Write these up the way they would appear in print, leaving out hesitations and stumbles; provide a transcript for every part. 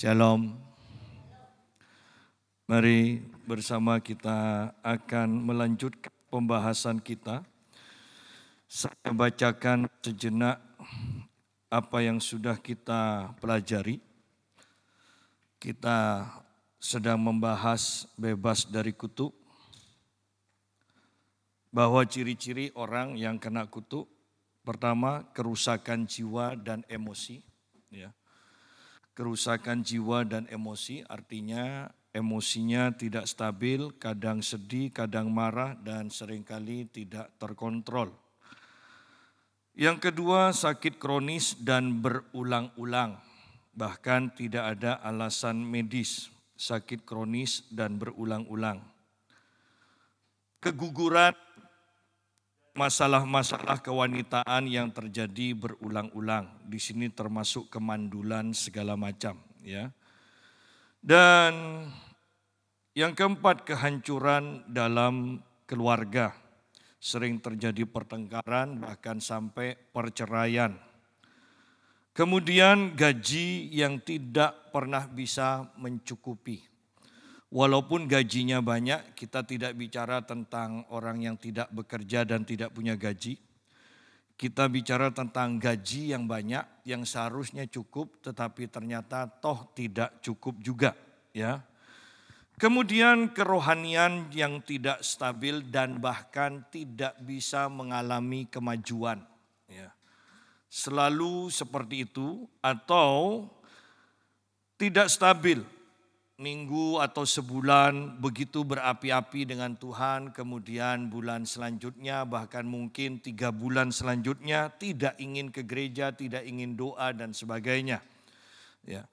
Shalom. Mari bersama kita akan melanjutkan pembahasan kita. Saya bacakan sejenak apa yang sudah kita pelajari. Kita sedang membahas bebas dari kutuk. Bahwa ciri-ciri orang yang kena kutuk, pertama kerusakan jiwa dan emosi. Ya. Kerusakan jiwa dan emosi artinya emosinya tidak stabil, kadang sedih, kadang marah, dan seringkali tidak terkontrol. Yang kedua, sakit kronis dan berulang-ulang, bahkan tidak ada alasan medis, sakit kronis dan berulang-ulang. Keguguran, masalah-masalah kewanitaan yang terjadi berulang-ulang. Di sini termasuk kemandulan segala macam, ya. Dan yang keempat, kehancuran dalam keluarga. Sering terjadi pertengkaran, bahkan sampai perceraian. Kemudian gaji yang tidak pernah bisa mencukupi. Walaupun gajinya banyak, kita tidak bicara tentang orang yang tidak bekerja dan tidak punya gaji. Kita bicara tentang gaji yang banyak, yang seharusnya cukup, tetapi ternyata toh tidak cukup juga, ya. Kemudian kerohanian yang tidak stabil dan bahkan tidak bisa mengalami kemajuan, ya. Selalu seperti itu atau tidak stabil. Minggu atau sebulan begitu berapi-api dengan Tuhan, kemudian bulan selanjutnya bahkan mungkin 3 bulan selanjutnya tidak ingin ke gereja, tidak ingin doa dan sebagainya. Ya.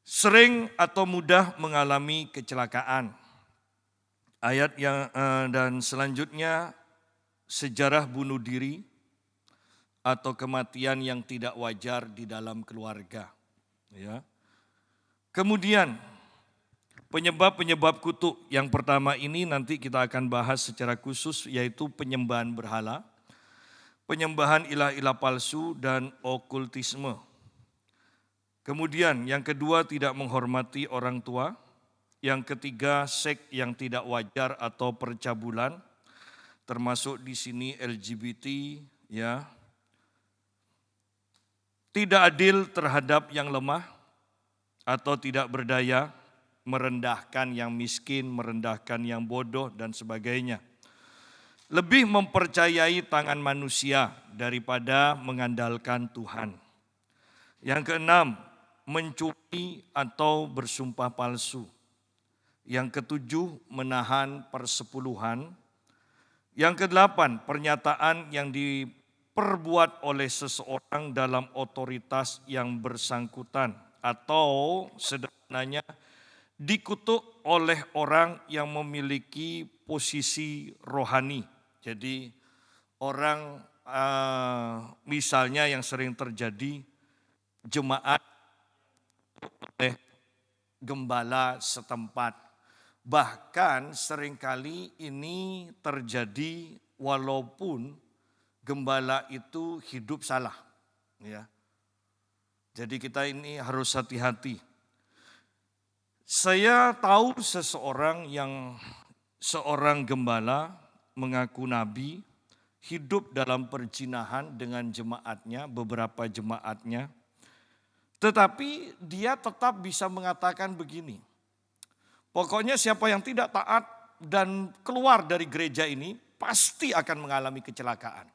Sering atau mudah mengalami kecelakaan. Ayat yang dan selanjutnya sejarah bunuh diri atau kematian yang tidak wajar di dalam keluarga. Ya. Kemudian penyebab-penyebab kutuk yang pertama ini nanti kita akan bahas secara khusus, yaitu penyembahan berhala, penyembahan ilah-ilah palsu, dan okultisme. Kemudian yang kedua, tidak menghormati orang tua. Yang ketiga, seks yang tidak wajar atau percabulan, termasuk di sini LGBT, ya. Tidak adil terhadap yang lemah atau tidak berdaya, merendahkan yang miskin, merendahkan yang bodoh, dan sebagainya. Lebih mempercayai tangan manusia daripada mengandalkan Tuhan. Yang keenam, mencuri atau bersumpah palsu. Yang ketujuh, menahan persepuluhan. Yang kedelapan, pernyataan yang diperbuat oleh seseorang dalam otoritas yang bersangkutan atau sederhananya dikutuk oleh orang yang memiliki posisi rohani. Jadi orang misalnya yang sering terjadi, jemaat oleh gembala setempat. Bahkan seringkali ini terjadi walaupun gembala itu hidup salah. Ya. Jadi kita ini harus hati-hati. Saya tahu seorang gembala mengaku nabi, hidup dalam perjinahan dengan jemaatnya, beberapa jemaatnya. Tetapi dia tetap bisa mengatakan begini, pokoknya siapa yang tidak taat dan keluar dari gereja ini pasti akan mengalami kecelakaan.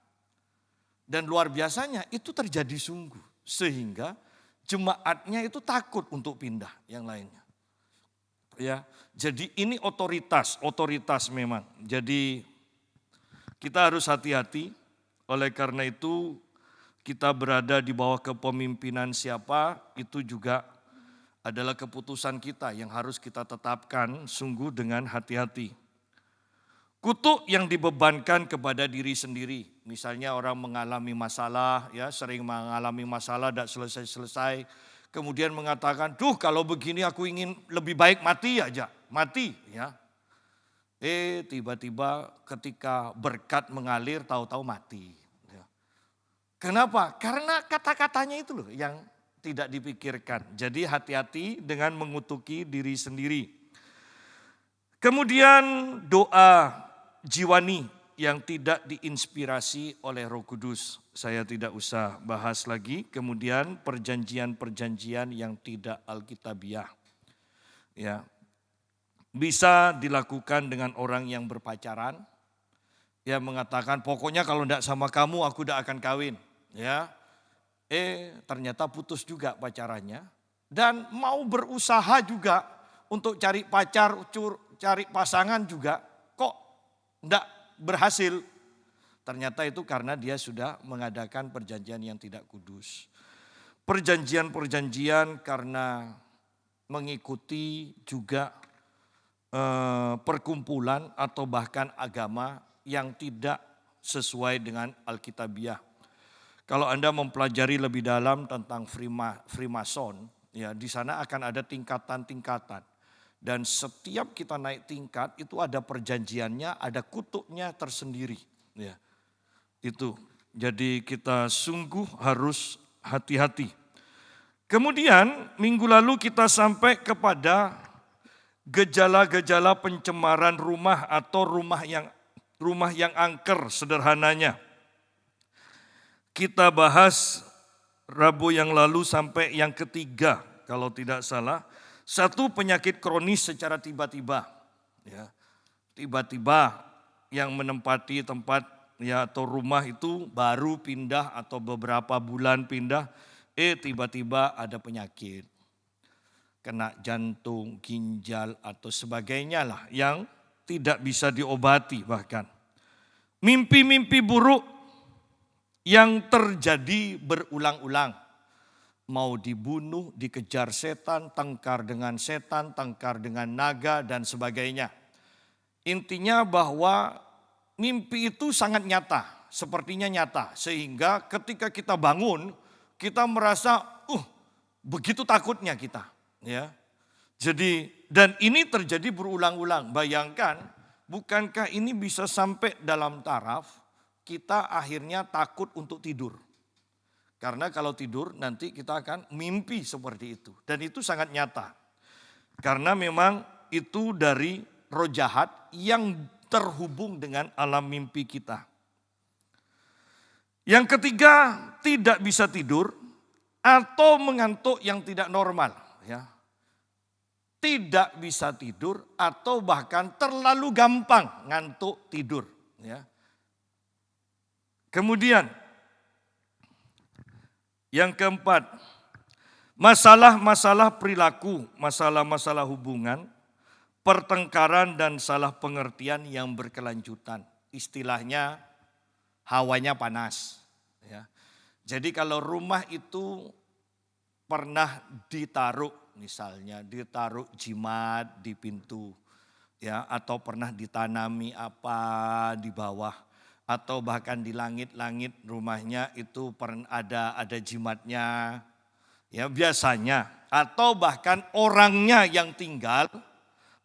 Dan luar biasanya itu terjadi sungguh, sehingga jemaatnya itu takut untuk pindah yang lainnya. Ya, jadi ini otoritas memang. Jadi kita harus hati-hati. Oleh karena itu kita berada di bawah kepemimpinan siapa, itu juga adalah keputusan kita yang harus kita tetapkan sungguh dengan hati-hati. Kutuk yang dibebankan kepada diri sendiri. Misalnya orang mengalami masalah, ya sering mengalami masalah tidak selesai-selesai. Kemudian mengatakan, duh kalau begini aku ingin lebih baik mati aja, mati ya. Tiba-tiba ketika berkat mengalir tahu-tahu mati. Ya. Kenapa? Karena kata-katanya itu loh yang tidak dipikirkan. Jadi hati-hati dengan mengutuki diri sendiri. Kemudian doa jiwani yang tidak diinspirasi oleh Roh Kudus. Saya tidak usah bahas lagi. Kemudian perjanjian-perjanjian yang tidak alkitabiah. Ya. Bisa dilakukan dengan orang yang berpacaran. Ya, mengatakan pokoknya kalau tidak sama kamu aku tidak akan kawin. Ya. Ternyata putus juga pacarannya. Dan mau berusaha juga untuk cari pacar, cari pasangan juga. Kok tidak berhasil? Ternyata itu karena dia sudah mengadakan perjanjian yang tidak kudus. Perjanjian-perjanjian karena mengikuti juga perkumpulan atau bahkan agama yang tidak sesuai dengan Alkitabiah. Kalau Anda mempelajari lebih dalam tentang Freemason, ya di sana akan ada tingkatan-tingkatan. Dan setiap kita naik tingkat itu ada perjanjiannya, ada kutuknya tersendiri. Ya, itu. Jadi kita sungguh harus hati-hati. Kemudian minggu lalu kita sampai kepada gejala-gejala pencemaran rumah atau rumah yang angker sederhananya. Kita bahas Rabu yang lalu sampai yang ketiga kalau tidak salah. Satu, penyakit kronis secara tiba-tiba. Ya, tiba-tiba yang menempati tempat ya atau rumah itu baru pindah atau beberapa bulan pindah. Tiba-tiba ada penyakit. Kena jantung, ginjal atau sebagainya lah yang tidak bisa diobati bahkan. Mimpi-mimpi buruk yang terjadi berulang-ulang. Mau dibunuh, dikejar setan, tengkar dengan naga dan sebagainya. Intinya bahwa mimpi itu sangat nyata, sepertinya nyata. Sehingga ketika kita bangun, kita merasa, begitu takutnya kita. Ya. Jadi, dan ini terjadi berulang-ulang. Bayangkan, bukankah ini bisa sampai dalam taraf kita akhirnya takut untuk tidur. Karena kalau tidur nanti kita akan mimpi seperti itu. Dan itu sangat nyata. Karena memang itu dari roh jahat yang terhubung dengan alam mimpi kita. Yang ketiga, tidak bisa tidur atau mengantuk yang tidak normal. Ya. Tidak bisa tidur atau bahkan terlalu gampang ngantuk tidur. Ya. Kemudian yang keempat, masalah-masalah perilaku, masalah-masalah hubungan, pertengkaran dan salah pengertian yang berkelanjutan. Istilahnya hawanya panas. Ya. Jadi kalau rumah itu pernah ditaruh, misalnya ditaruh jimat di pintu, ya, atau pernah ditanami apa di bawah. Atau bahkan di langit-langit rumahnya itu ada jimatnya, ya biasanya. Atau bahkan orangnya yang tinggal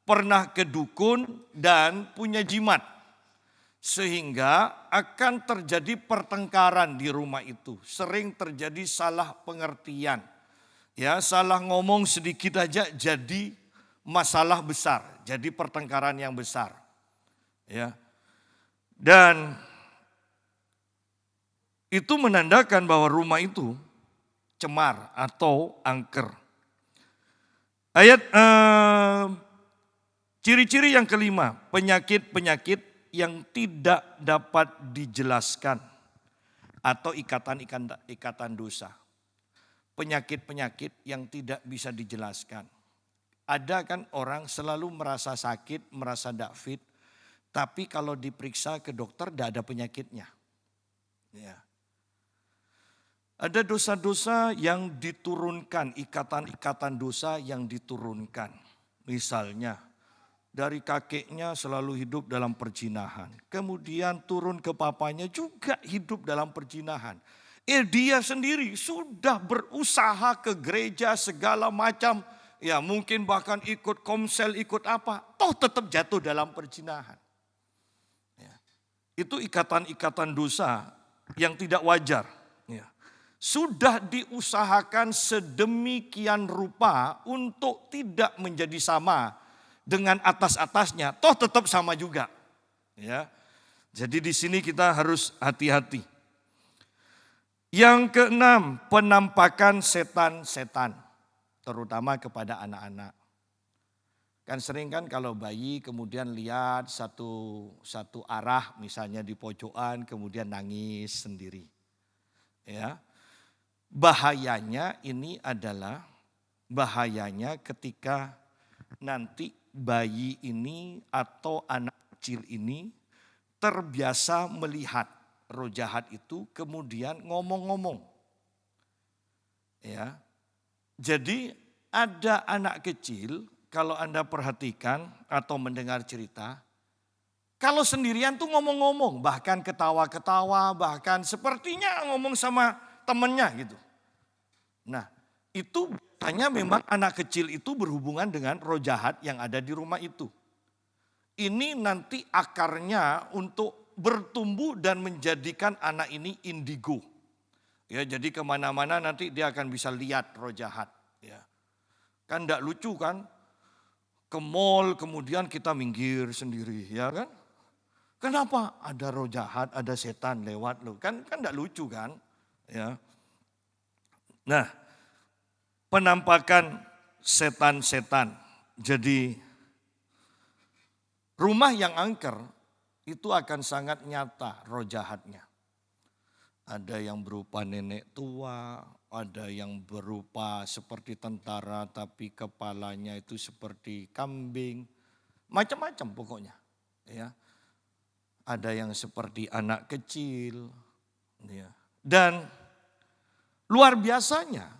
pernah ke dukun dan punya jimat. Sehingga akan terjadi pertengkaran di rumah itu. Sering terjadi salah pengertian. Ya, salah ngomong sedikit aja jadi masalah besar, jadi pertengkaran yang besar. Ya. Dan itu menandakan bahwa rumah itu cemar atau angker. Ciri-ciri yang kelima, penyakit-penyakit yang tidak dapat dijelaskan atau ikatan dosa. Penyakit-penyakit yang tidak bisa dijelaskan. Ada kan orang selalu merasa sakit, merasa tidak fit, tapi kalau diperiksa ke dokter tidak ada penyakitnya. Ya. Ada dosa-dosa yang diturunkan, ikatan-ikatan dosa yang diturunkan. Misalnya, dari kakeknya selalu hidup dalam perzinahan. Kemudian turun ke papanya juga hidup dalam perzinahan. Dia sendiri sudah berusaha ke gereja segala macam. Ya mungkin bahkan ikut komsel, ikut apa. Toh tetap jatuh dalam perzinahan. Ya. Itu ikatan-ikatan dosa yang tidak wajar. Ya. sudah diusahakan sedemikian rupa untuk tidak menjadi sama dengan atas-atasnya, toh tetap sama juga. Ya. Jadi di sini kita harus hati-hati. Yang keenam, penampakan setan-setan, terutama kepada anak-anak. Kan sering kan kalau bayi kemudian lihat satu arah misalnya di pojokan kemudian nangis sendiri. Ya. Bahayanya ketika nanti bayi ini atau anak kecil ini terbiasa melihat roh jahat itu kemudian ngomong-ngomong. Ya. Jadi ada anak kecil kalau Anda perhatikan atau mendengar cerita, kalau sendirian tuh ngomong-ngomong, bahkan ketawa-ketawa, bahkan sepertinya ngomong sama temennya gitu. Nah, itu biasanya memang anak kecil itu berhubungan dengan roh jahat yang ada di rumah itu. Ini nanti akarnya untuk bertumbuh dan menjadikan anak ini indigo. Ya, jadi kemana-mana nanti dia akan bisa lihat roh jahat. Ya. Kan enggak lucu kan? Ke mall kemudian kita minggir sendiri, ya kan? Kenapa? Ada roh jahat, ada setan lewat loh. Kan enggak lucu kan? Ya. Nah, penampakan setan-setan. Jadi rumah yang angker itu akan sangat nyata roh jahatnya. Ada yang berupa nenek tua, ada yang berupa seperti tentara tapi kepalanya itu seperti kambing. Macam-macam pokoknya. Ya. Ada yang seperti anak kecil. Ya. Dan luar biasanya,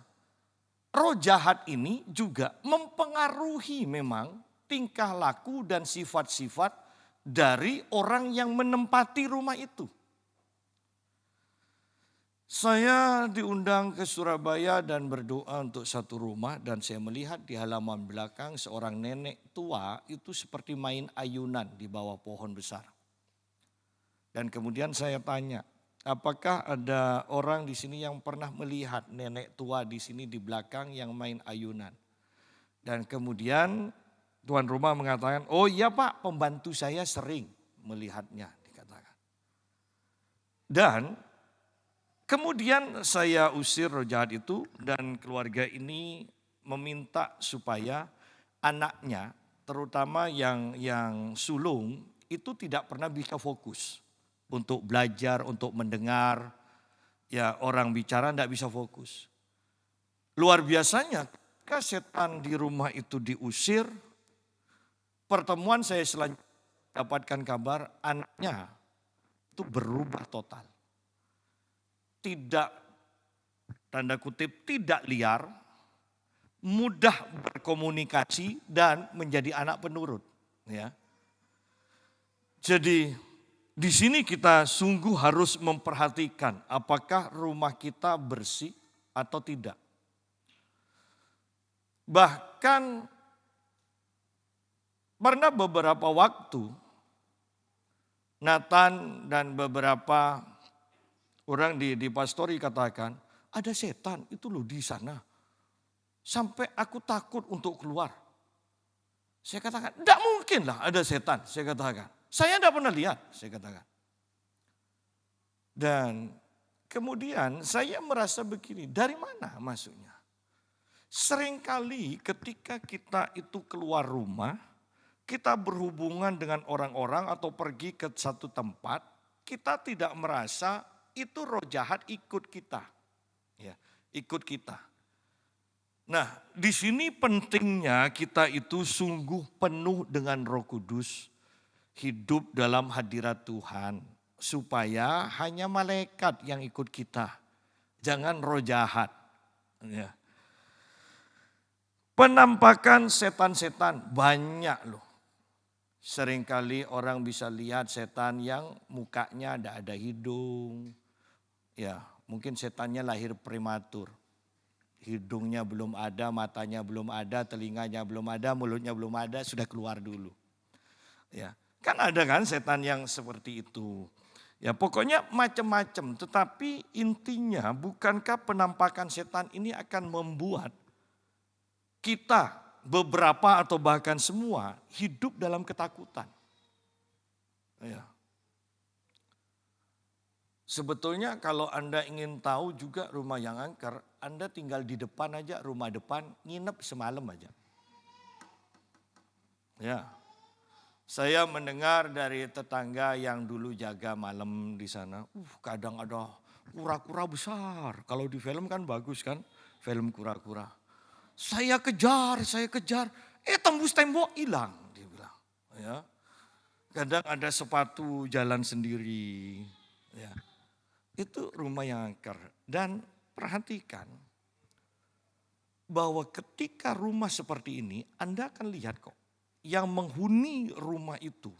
roh jahat ini juga mempengaruhi memang tingkah laku dan sifat-sifat dari orang yang menempati rumah itu. Saya diundang ke Surabaya dan berdoa untuk satu rumah dan saya melihat di halaman belakang seorang nenek tua itu seperti main ayunan di bawah pohon besar. Dan kemudian saya tanya, apakah ada orang di sini yang pernah melihat nenek tua di sini di belakang yang main ayunan? Dan kemudian tuan rumah mengatakan, oh iya Pak, pembantu saya sering melihatnya, dikatakan. Dan kemudian saya usir roh jahat itu dan keluarga ini meminta supaya anaknya, terutama yang sulung, itu tidak pernah bisa fokus. Untuk belajar, untuk mendengar, ya orang bicara tidak bisa fokus. Luar biasanya ketika setan di rumah itu diusir, pertemuan saya selanjutnya dapatkan kabar anaknya itu berubah total. Tidak, tanda kutip, tidak liar, mudah berkomunikasi dan menjadi anak penurut. Ya. Jadi di sini kita sungguh harus memperhatikan apakah rumah kita bersih atau tidak. Bahkan pernah beberapa waktu Nathan dan beberapa orang di pastori katakan, ada setan itu loh di sana. Sampai aku takut untuk keluar. Saya katakan, tidak mungkin lah ada setan, saya katakan. Saya tidak pernah lihat, saya katakan. Dan kemudian saya merasa begini, dari mana masuknya? Seringkali ketika kita itu keluar rumah, kita berhubungan dengan orang-orang atau pergi ke satu tempat, kita tidak merasa itu roh jahat ikut kita. Ya, ikut kita. Nah, di sini pentingnya kita itu sungguh penuh dengan Roh Kudus, hidup dalam hadirat Tuhan, supaya hanya malaikat yang ikut kita, jangan roh jahat. Ya. Penampakan setan-setan banyak loh. Seringkali orang bisa lihat setan yang mukanya tidak ada hidung. Ya, mungkin setannya lahir prematur. Hidungnya belum ada, matanya belum ada, telinganya belum ada, mulutnya belum ada, sudah keluar dulu. Ya, kan ada kan setan yang seperti itu. Ya pokoknya macam-macam, tetapi intinya bukankah penampakan setan ini akan membuat kita beberapa atau bahkan semua hidup dalam ketakutan. Ya. Sebetulnya kalau Anda ingin tahu juga rumah yang angker, Anda tinggal di depan aja, rumah depan, nginep semalam aja. Ya. Saya mendengar dari tetangga yang dulu jaga malam di sana, kadang ada kura-kura besar. Kalau di film kan bagus kan, film kura-kura. Saya kejar, tembus tembok hilang, dia bilang. Ya. Kadang ada sepatu jalan sendiri. Ya. Itu rumah yang angker. Dan perhatikan bahwa ketika rumah seperti ini, Anda akan lihat kok. Yang menghuni rumah itu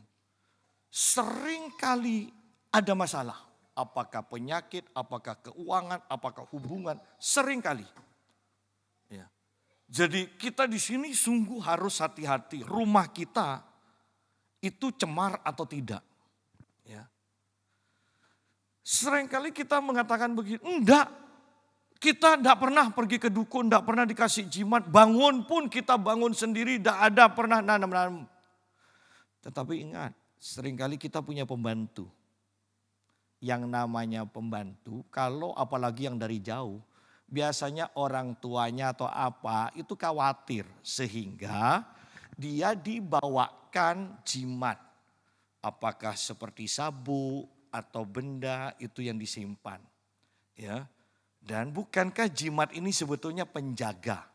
sering kali ada masalah. Apakah penyakit, apakah keuangan, apakah hubungan, sering kali. Ya. Jadi kita di sini sungguh harus hati-hati. Rumah kita itu cemar atau tidak. Ya. Sering kali kita mengatakan begini, enggak. Kita tidak pernah pergi ke dukun, tidak pernah dikasih jimat. Bangun pun kita bangun sendiri, tidak ada pernah nanam-nanam. Tetapi ingat, seringkali kita punya pembantu. Yang namanya pembantu, kalau apalagi yang dari jauh, biasanya orang tuanya atau apa itu khawatir. Sehingga dia dibawakan jimat. Apakah seperti sabuk atau benda itu yang disimpan. Ya. Dan bukankah jimat ini sebetulnya penjaga?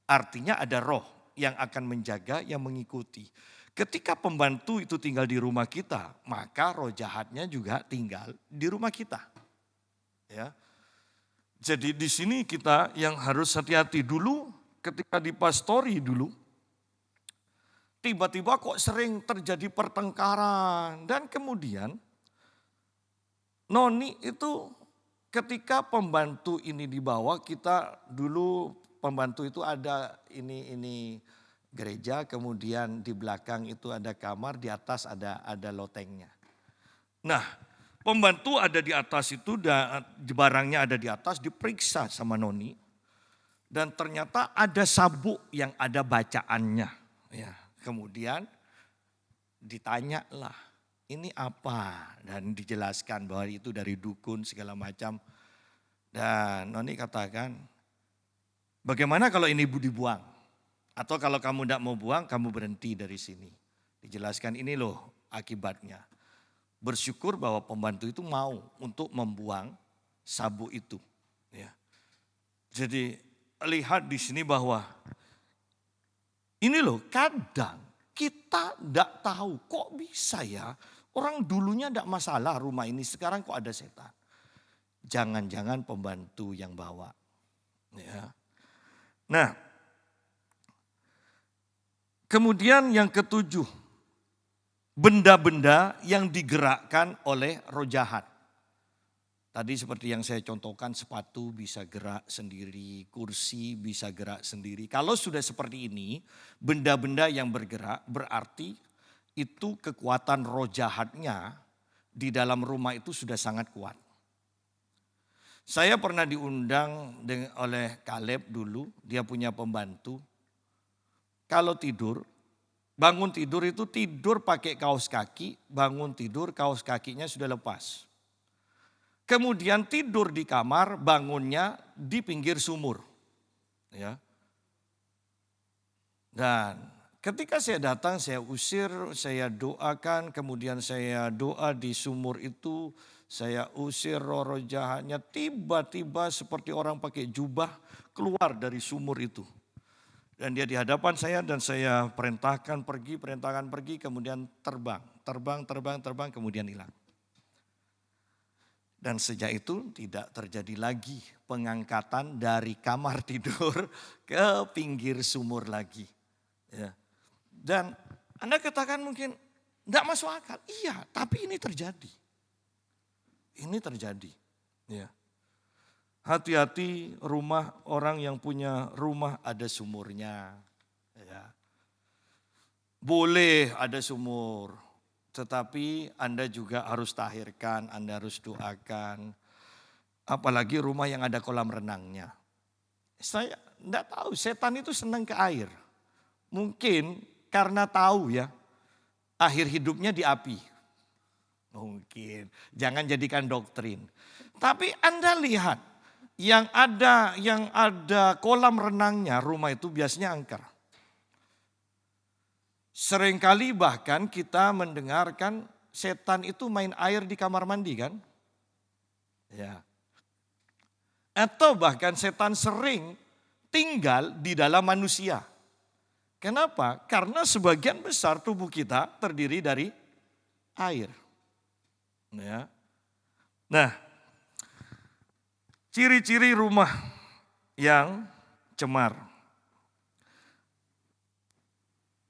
Artinya ada roh yang akan menjaga, yang mengikuti. Ketika pembantu itu tinggal di rumah kita, maka roh jahatnya juga tinggal di rumah kita. Ya. Jadi di sini kita yang harus hati-hati dulu ketika di pastori dulu. Tiba-tiba kok sering terjadi pertengkaran dan kemudian Noni itu ketika pembantu ini dibawa, kita dulu pembantu itu ada ini gereja, kemudian di belakang itu ada kamar, di atas ada lotengnya. Nah, pembantu ada di atas itu, barangnya ada di atas, diperiksa sama Noni. Dan ternyata ada sabuk yang ada bacaannya. Ya, kemudian ditanyalah. Ini apa? Dan dijelaskan bahwa itu dari dukun segala macam. Dan Noni katakan, bagaimana kalau ini dibuang? Atau kalau kamu tidak mau buang, kamu berhenti dari sini. Dijelaskan ini loh akibatnya. Bersyukur bahwa pembantu itu mau untuk membuang sabuk itu. Ya. Jadi lihat di sini bahwa ini loh kadang kita tidak tahu kok bisa ya. Orang dulunya tidak masalah rumah ini, sekarang kok ada setan. Jangan-jangan pembantu yang bawa. Ya. Nah, kemudian yang ketujuh, benda-benda yang digerakkan oleh roh jahat. Tadi seperti yang saya contohkan, sepatu bisa gerak sendiri, kursi bisa gerak sendiri. Kalau sudah seperti ini, benda-benda yang bergerak berarti itu kekuatan roh jahatnya di dalam rumah itu sudah sangat kuat. Saya pernah diundang oleh Kaleb dulu, dia punya pembantu. Kalau tidur, bangun tidur itu tidur pakai kaos kaki, bangun tidur kaos kakinya sudah lepas. Kemudian tidur di kamar, bangunnya di pinggir sumur. Ya. Dan ketika saya datang, saya usir, saya doakan, kemudian saya doa di sumur itu, saya usir roh-roh jahatnya, tiba-tiba seperti orang pakai jubah keluar dari sumur itu. Dan dia di hadapan saya dan saya perintahkan pergi, kemudian terbang, kemudian hilang. Dan sejak itu tidak terjadi lagi pengangkatan dari kamar tidur ke pinggir sumur lagi. Ya. Dan Anda katakan mungkin tidak masuk akal. Iya, tapi ini terjadi. Ini terjadi. Ya. Hati-hati rumah orang yang punya rumah ada sumurnya. Ya. Boleh ada sumur. tetapi Anda juga harus tahirkan, Anda harus doakan. Apalagi rumah yang ada kolam renangnya. Saya enggak tahu, setan itu senang ke air. Mungkin karena tahu ya, akhir hidupnya di api. Mungkin, jangan jadikan doktrin. Tapi Anda lihat, yang ada kolam renangnya, rumah itu biasanya angker. Seringkali bahkan kita mendengarkan setan itu main air di kamar mandi kan? Ya. Atau bahkan setan sering tinggal di dalam manusia. Kenapa? Karena sebagian besar tubuh kita terdiri dari air. Ya. Nah, ciri-ciri rumah yang cemar.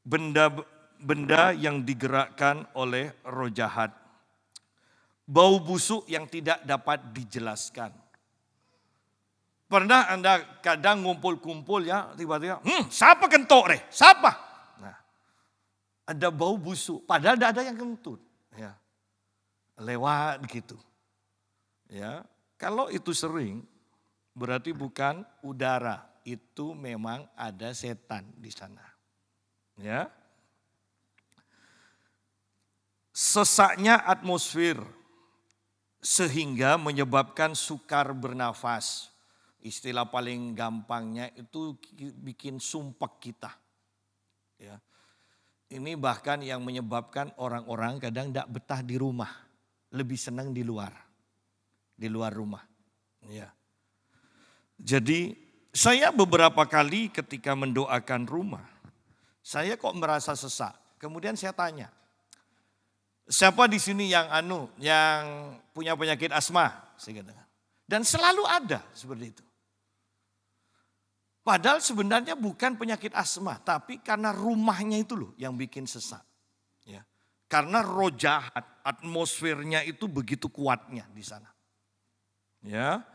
Benda yang digerakkan oleh roh jahat. Bau busuk yang tidak dapat dijelaskan. Pernah Anda kadang ngumpul-kumpul ya, tiba-tiba, siapa kentok deh? Siapa? Nah, ada bau busuk, padahal tidak ada yang kentut. Ya, lewat gitu. Ya, kalau itu sering, berarti bukan udara, itu memang ada setan di sana. Ya, sesaknya atmosfer sehingga menyebabkan sukar bernafas. Istilah paling gampangnya itu bikin sumpek kita. Ya. Ini bahkan yang menyebabkan orang-orang kadang tidak betah di rumah, lebih senang di luar rumah. Ya. Jadi saya beberapa kali ketika mendoakan rumah, saya kok merasa sesak. Kemudian saya tanya, siapa di sini yang punya penyakit asma? Saya katakan. Dan selalu ada seperti itu. Padahal sebenarnya bukan penyakit asma, tapi karena rumahnya itu loh yang bikin sesak. Ya. Karena roh jahat, atmosfernya itu begitu kuatnya di sana. Ya.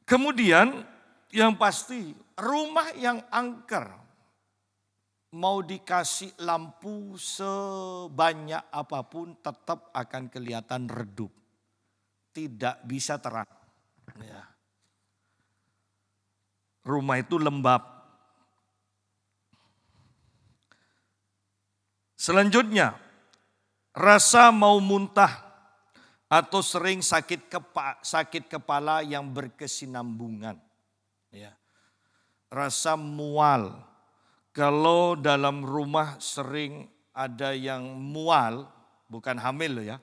Kemudian yang pasti rumah yang angker, mau dikasih lampu sebanyak apapun tetap akan kelihatan redup. Tidak bisa terang. Ya. Rumah itu lembab. Selanjutnya, rasa mau muntah atau sering sakit kepala yang berkesinambungan. Ya. Rasa mual. Kalau dalam rumah sering ada yang mual, bukan hamil loh ya.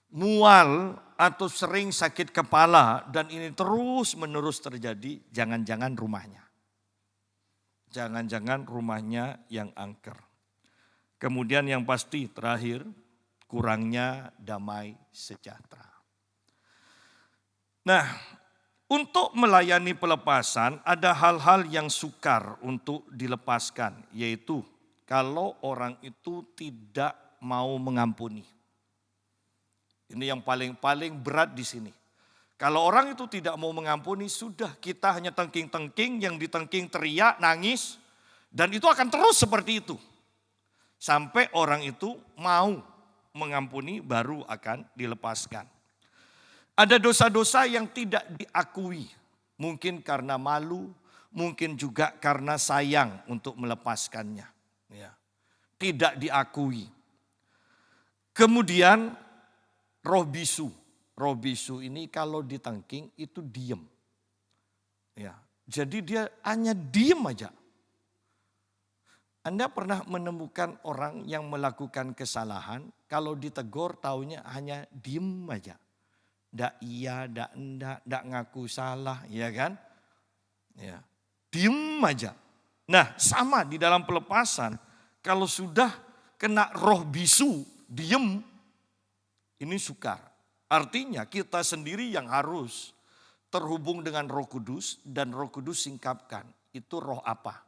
Mual atau sering sakit kepala dan ini terus menerus terjadi, jangan-jangan rumahnya. Jangan-jangan rumahnya yang angker. Kemudian yang pasti terakhir, kurangnya damai sejahtera. Nah, untuk melayani pelepasan ada hal-hal yang sukar untuk dilepaskan, yaitu kalau orang itu tidak mau mengampuni. Ini yang paling berat di sini. Kalau orang itu tidak mau mengampuni, sudah kita hanya tengking-tengking, yang ditengking teriak, nangis, dan itu akan terus seperti itu. Sampai orang itu mau mengampuni baru akan dilepaskan. Ada dosa-dosa yang tidak diakui, mungkin karena malu, mungkin juga karena sayang untuk melepaskannya. Ya. Tidak diakui. Kemudian roh bisu ini kalau ditengking itu diem. Ya, jadi dia hanya diem aja. Anda pernah menemukan orang yang melakukan kesalahan, kalau ditegur taunya hanya diem aja. Ndak iya, ndak enggak, ndak ngaku salah, ya kan? Ya, diem aja. Nah, sama di dalam pelepasan, kalau sudah kena roh bisu, diem, ini sukar. Artinya kita sendiri yang harus terhubung dengan Roh Kudus dan Roh Kudus singkapkan. Itu roh apa?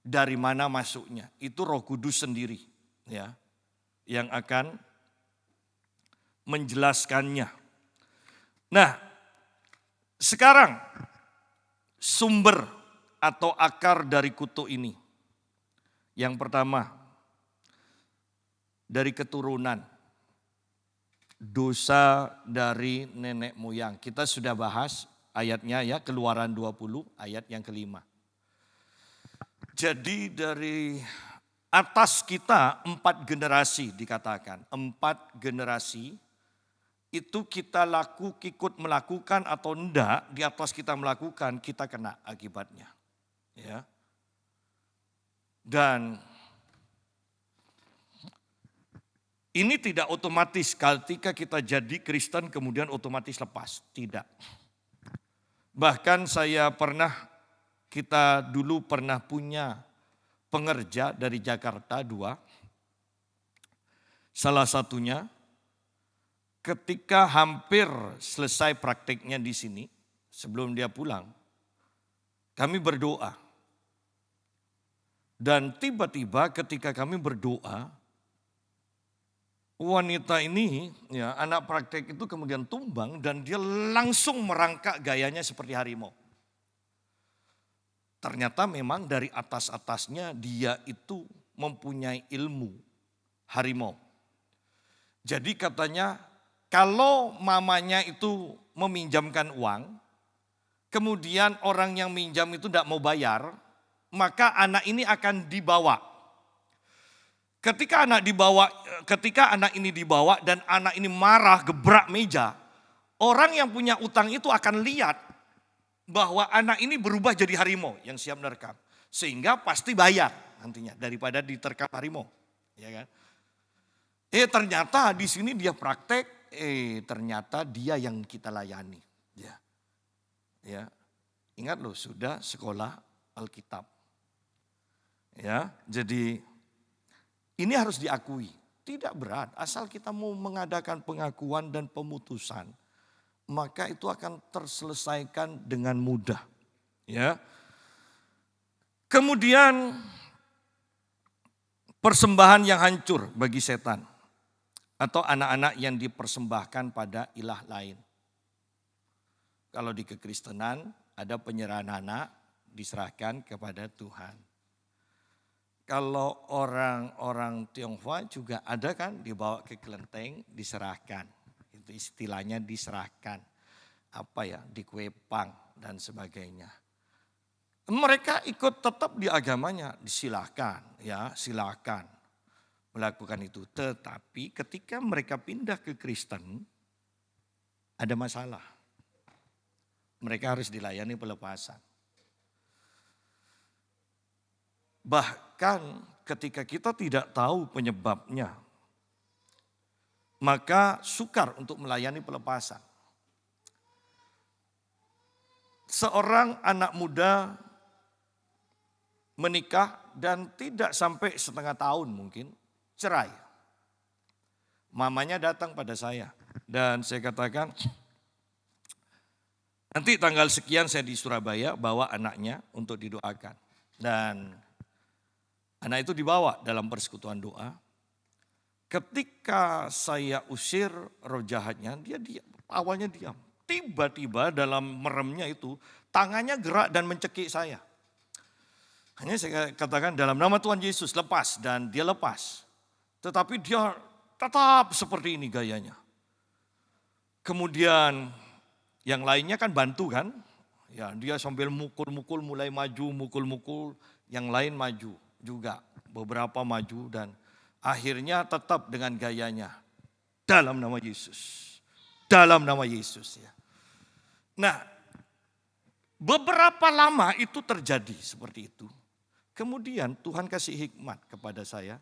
Dari mana masuknya? Itu Roh Kudus sendiri, ya, yang akan menjelaskannya. Nah, sekarang sumber atau akar dari kutuk ini. Yang pertama, dari keturunan, dosa dari nenek moyang. Kita sudah bahas ayatnya ya, Keluaran 20 ayat yang kelima. Jadi dari atas kita 4 generasi dikatakan. 4 generasi itu kita ikut melakukan atau enggak, di atas kita melakukan, kita kena akibatnya. Ya. Dan ini tidak otomatis ketika kita jadi Kristen kemudian otomatis lepas. Tidak. Bahkan kita dulu pernah punya pengerja dari Jakarta 2. Salah satunya ketika hampir selesai prakteknya di sini, sebelum dia pulang, kami berdoa. Dan tiba-tiba ketika kami berdoa, wanita ini, ya, anak praktek itu kemudian tumbang dan dia langsung merangkak gayanya seperti harimau. Ternyata memang dari atas-atasnya dia itu mempunyai ilmu harimau. Jadi katanya kalau mamanya itu meminjamkan uang, kemudian orang yang minjam itu tidak mau bayar, maka anak ini akan dibawa. Ketika anak ini dibawa dan anak ini marah, gebrak meja, orang yang punya utang itu akan lihat bahwa anak ini berubah jadi harimau yang siap menerkam. Sehingga pasti bayar nantinya daripada diterkam harimau. Ya kan? Ternyata di sini dia praktek, ternyata dia yang kita layani. Ya. Ingat loh, sudah sekolah Alkitab. Ya, jadi ini harus diakui. Tidak berat, asal kita mau mengadakan pengakuan dan pemutusan, maka itu akan terselesaikan dengan mudah. Ya. Kemudian persembahan yang hancur bagi setan atau anak-anak yang dipersembahkan pada ilah lain. Kalau di kekristenan ada penyerahan anak diserahkan kepada Tuhan. Kalau orang-orang Tionghoa juga ada kan, dibawa ke kelenteng diserahkan. Itu istilahnya diserahkan, dikuepang dan sebagainya. Mereka ikut tetap di agamanya, silakan melakukan itu. Tetapi ketika mereka pindah ke Kristen, ada masalah. Mereka harus dilayani pelepasan. Bahkan ketika kita tidak tahu penyebabnya, maka sukar untuk melayani pelepasan. Seorang anak muda menikah dan tidak sampai setengah tahun mungkin cerai. Mamanya datang pada saya dan saya katakan, nanti tanggal sekian saya di Surabaya bawa anaknya untuk didoakan. Dan anak itu dibawa dalam persekutuan doa. Ketika saya usir roh jahatnya, dia diam. Awalnya diam. Tiba-tiba dalam meremnya itu, tangannya gerak dan mencekik saya. Hanya saya katakan dalam nama Tuhan Yesus lepas, dan dia lepas. Tetapi dia tetap seperti ini gayanya. Kemudian yang lainnya kan bantu kan. Ya, dia sambil mukul-mukul mulai maju, mukul-mukul, yang lain maju juga. Beberapa maju dan akhirnya tetap dengan gayanya. Dalam nama Yesus. Dalam nama Yesus ya. Nah, beberapa lama itu terjadi seperti itu. Kemudian Tuhan kasih hikmat kepada saya.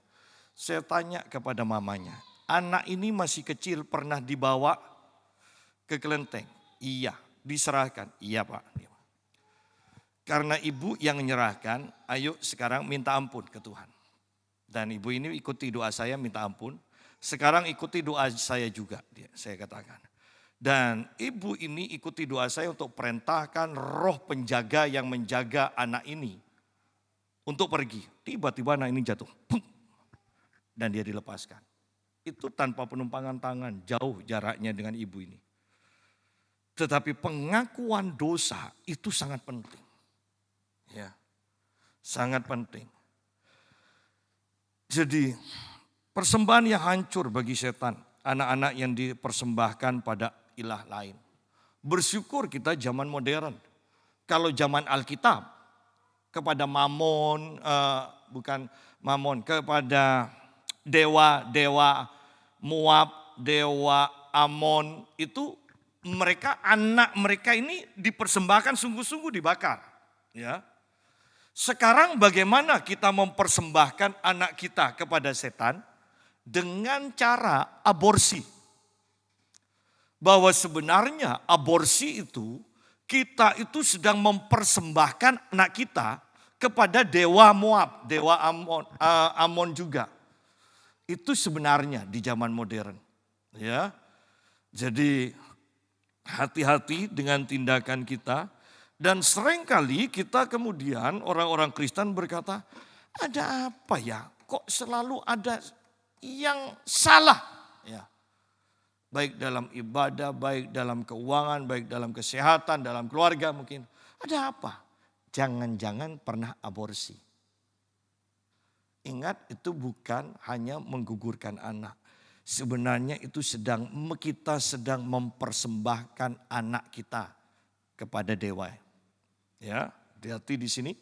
Saya tanya kepada mamanya, anak ini masih kecil pernah dibawa ke kelenteng? Iya. Diserahkan? Iya Pak. Karena ibu yang menyerahkan, ayo sekarang minta ampun ke Tuhan. Dan ibu ini ikuti doa saya minta ampun. Sekarang ikuti doa saya juga, saya katakan. Dan ibu ini ikuti doa saya untuk perintahkan roh penjaga yang menjaga anak ini untuk pergi. Tiba-tiba anak ini jatuh. Dan dia dilepaskan. Itu tanpa penumpangan tangan, jauh jaraknya dengan ibu ini. Tetapi pengakuan dosa itu sangat penting. Ya, sangat penting. Jadi Persembahan yang hancur bagi setan, anak-anak yang dipersembahkan pada ilah lain. Bersyukur kita zaman modern. Kalau zaman Alkitab, kepada Mamon, bukan Mamon, kepada dewa-dewa Moab, dewa Amon, itu anak mereka ini dipersembahkan sungguh-sungguh dibakar. Ya. Sekarang bagaimana kita mempersembahkan anak kita kepada setan? Dengan cara aborsi. Bahwa sebenarnya aborsi itu, kita itu sedang mempersembahkan anak kita kepada dewa Moab, dewa Amon juga. Itu sebenarnya di zaman modern. Ya. Jadi hati-hati dengan tindakan kita. Dan seringkali kita kemudian orang-orang Kristen berkata, ada apa ya? Kok selalu ada yang salah? Ya. Baik dalam ibadah, baik dalam keuangan, baik dalam kesehatan, dalam keluarga mungkin. Ada apa? Jangan-jangan pernah aborsi. Ingat, itu bukan hanya menggugurkan anak. Sebenarnya itu kita sedang mempersembahkan anak kita kepada dewa. Ya, hati-hati di sini.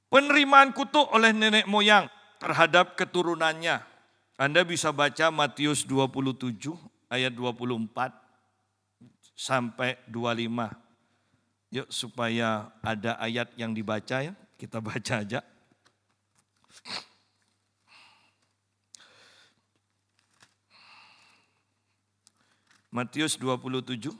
Penerimaan kutuk oleh nenek moyang terhadap keturunannya. Anda bisa baca Matius 27 ayat 24 sampai 25. Yuk supaya ada ayat yang dibaca ya, kita baca aja. Matius 27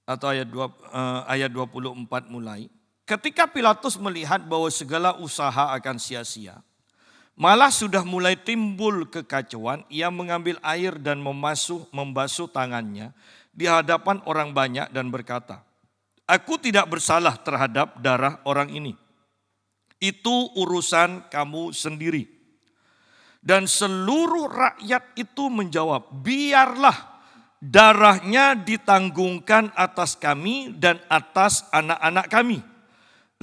atau ayat 24 mulai. Ketika Pilatus melihat bahwa segala usaha akan sia-sia, malah sudah mulai timbul kekacauan, ia mengambil air dan membasuh tangannya di hadapan orang banyak dan berkata, "Aku tidak bersalah terhadap darah orang ini. Itu urusan kamu sendiri." Dan seluruh rakyat itu menjawab, "Biarlah darahnya ditanggungkan atas kami dan atas anak-anak kami."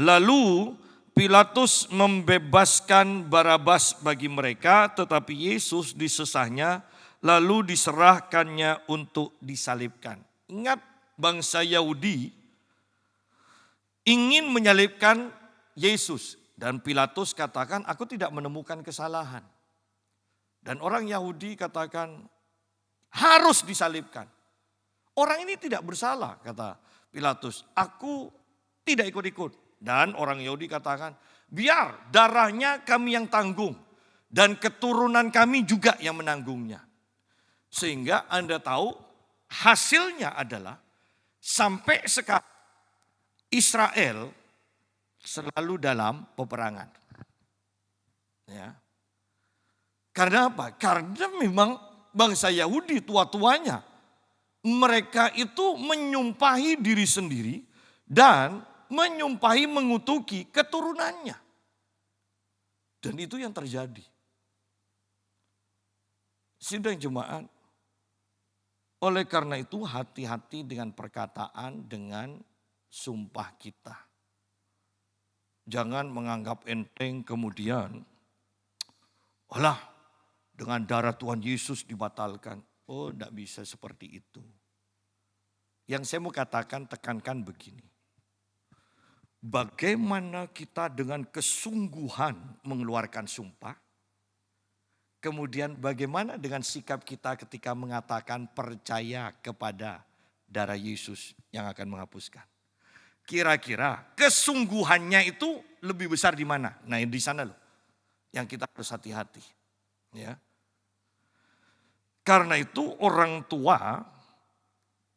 Lalu Pilatus membebaskan Barabas bagi mereka, tetapi Yesus disesahnya lalu diserahkannya untuk disalibkan. Ingat, bangsa Yahudi ingin menyalibkan Yesus dan Pilatus katakan, "Aku tidak menemukan kesalahan." Dan orang Yahudi katakan, harus disalibkan. Orang ini tidak bersalah, kata Pilatus. "Aku tidak ikut-ikut." Dan orang Yahudi katakan, "Biar darahnya kami yang tanggung dan keturunan kami juga yang menanggungnya." Sehingga Anda tahu hasilnya adalah sampai sekarang Israel selalu dalam peperangan. Ya. Karena apa? Karena memang bangsa Yahudi tua-tuanya, mereka itu menyumpahi diri sendiri dan menyumpahi mengutuki keturunannya. Dan itu yang terjadi. Sidang jemaat, oleh karena itu hati-hati dengan perkataan, dengan sumpah kita. Jangan menganggap enteng kemudian, "Alah, dengan darah Tuhan Yesus dibatalkan." Oh, tidak bisa seperti itu. Yang saya mau katakan, tekankan begini. Bagaimana kita dengan kesungguhan mengeluarkan sumpah? Kemudian bagaimana dengan sikap kita ketika mengatakan percaya kepada darah Yesus yang akan menghapuskan? Kira-kira kesungguhannya itu lebih besar di mana? Nah, di sana loh yang kita harus hati-hati. Ya. Karena itu orang tua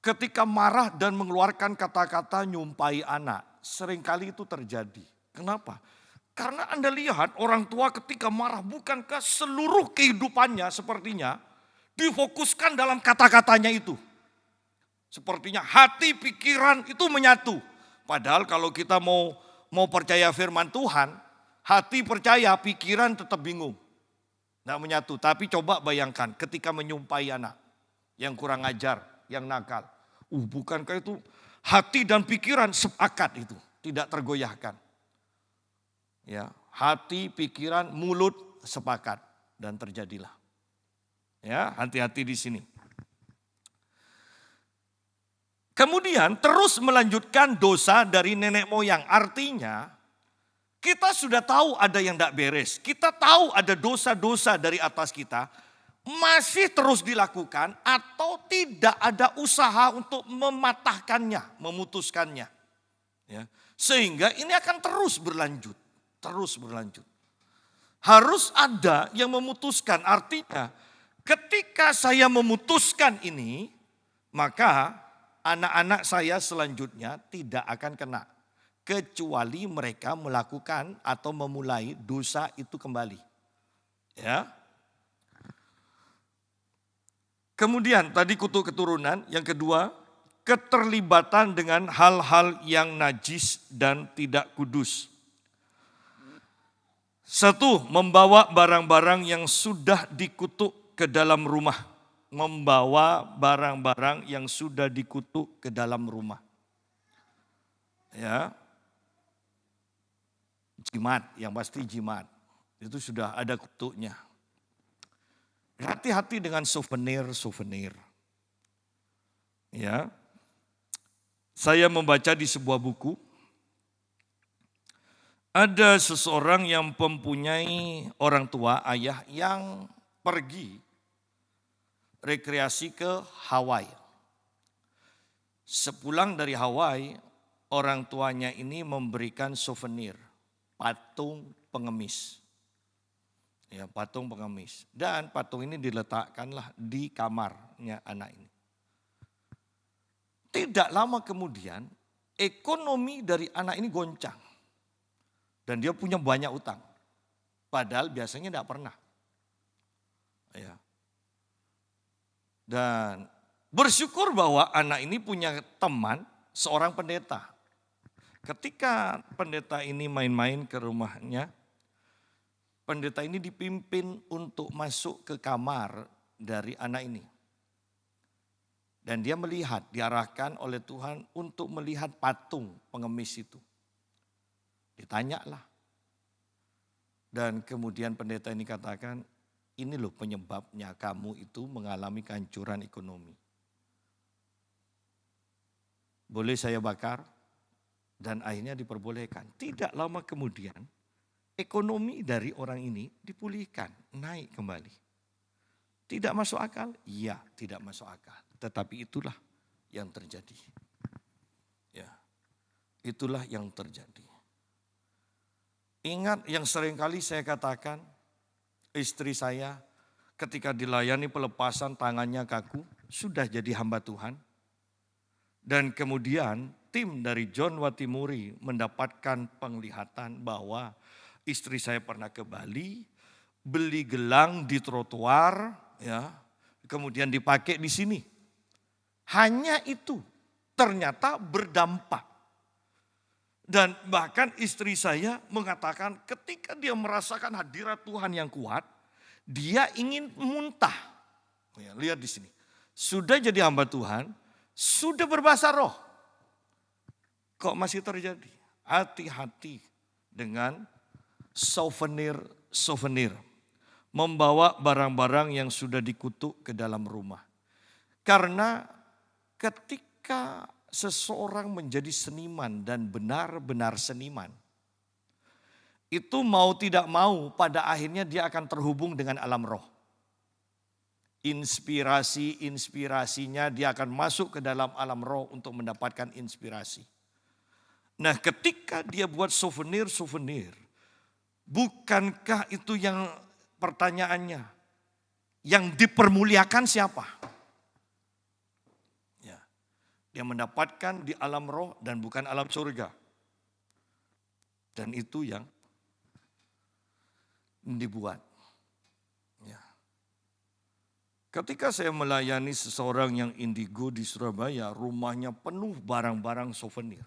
ketika marah dan mengeluarkan kata-kata nyumpai anak, seringkali itu terjadi. Kenapa? Karena Anda lihat orang tua ketika marah, bukankah seluruh kehidupannya sepertinya difokuskan dalam kata-katanya itu. Sepertinya hati pikiran itu menyatu. Padahal kalau kita mau percaya firman Tuhan, hati percaya, pikiran tetap bingung. Tidak menyatu. Tapi coba bayangkan ketika menyumpai anak yang kurang ajar. yang nakal. Bukankah itu hati dan pikiran sepakat itu, tidak tergoyahkan. Ya, hati, pikiran, mulut sepakat dan terjadilah. Ya, hati-hati di sini. Kemudian terus melanjutkan dosa dari nenek moyang. Artinya kita sudah tahu ada yang tidak beres. Kita tahu ada dosa-dosa dari atas kita. Masih terus dilakukan atau tidak ada usaha untuk mematahkannya, memutuskannya. Ya. Sehingga ini akan terus berlanjut. Terus berlanjut. Harus ada yang memutuskan. Artinya ketika saya memutuskan ini, maka anak-anak saya selanjutnya tidak akan kena. Kecuali mereka melakukan atau memulai dosa itu kembali. Ya. Kemudian tadi kutuk keturunan, yang kedua keterlibatan dengan hal-hal yang najis dan tidak kudus. Satu, membawa barang-barang yang sudah dikutuk ke dalam rumah. Membawa barang-barang yang sudah dikutuk ke dalam rumah. Ya. Jimat, yang pasti jimat. Itu sudah ada kutuknya. Hati-hati dengan souvenir. Ya. Saya membaca di sebuah buku. Ada seseorang yang mempunyai orang tua, ayah yang pergi rekreasi ke Hawaii. Sepulang dari Hawaii, orang tuanya ini memberikan souvenir, patung pengemis. Ya, patung pengemis. Dan patung ini diletakkanlah di kamarnya anak ini. Tidak lama kemudian, ekonomi dari anak ini goncang. Dan dia punya banyak utang. Padahal biasanya tidak pernah. Ya. Dan bersyukur bahwa anak ini punya teman, seorang pendeta. Ketika pendeta ini main-main ke rumahnya, pendeta ini dipimpin untuk masuk ke kamar dari anak ini. Dan dia melihat, diarahkan oleh Tuhan untuk melihat patung pengemis itu. Ditanyalah. Dan kemudian pendeta ini katakan, ini loh penyebabnya kamu itu mengalami kehancuran ekonomi. Boleh saya bakar? Dan akhirnya diperbolehkan. Tidak lama kemudian, ekonomi dari orang ini dipulihkan, naik kembali. Tidak masuk akal? Iya, tidak masuk akal. Tetapi itulah yang terjadi. Ya, itulah yang terjadi. Ingat yang seringkali saya katakan, istri saya ketika dilayani pelepasan tangannya kaku, sudah jadi hamba Tuhan. Dan kemudian tim dari John Watimuri mendapatkan penglihatan bahwa istri saya pernah ke Bali, beli gelang di trotoar, ya, kemudian dipakai di sini. Hanya itu ternyata berdampak. Dan bahkan istri saya mengatakan ketika dia merasakan hadirat Tuhan yang kuat, dia ingin muntah. Ya, lihat di sini. Sudah jadi hamba Tuhan, sudah berbahasa roh. Kok masih terjadi? Hati-hati dengan souvenir. Membawa barang-barang yang sudah dikutuk ke dalam rumah. Karena ketika seseorang menjadi seniman dan benar-benar seniman, itu mau tidak mau pada akhirnya dia akan terhubung dengan alam roh. Inspirasinya dia akan masuk ke dalam alam roh untuk mendapatkan inspirasi. Nah, ketika dia buat souvenir, bukankah itu yang pertanyaannya, yang dipermuliakan siapa? Ya, dia mendapatkan di alam roh dan bukan alam surga. Dan itu yang dibuat. Ya. Ketika saya melayani seseorang yang indigo di Surabaya, rumahnya penuh barang-barang souvenir.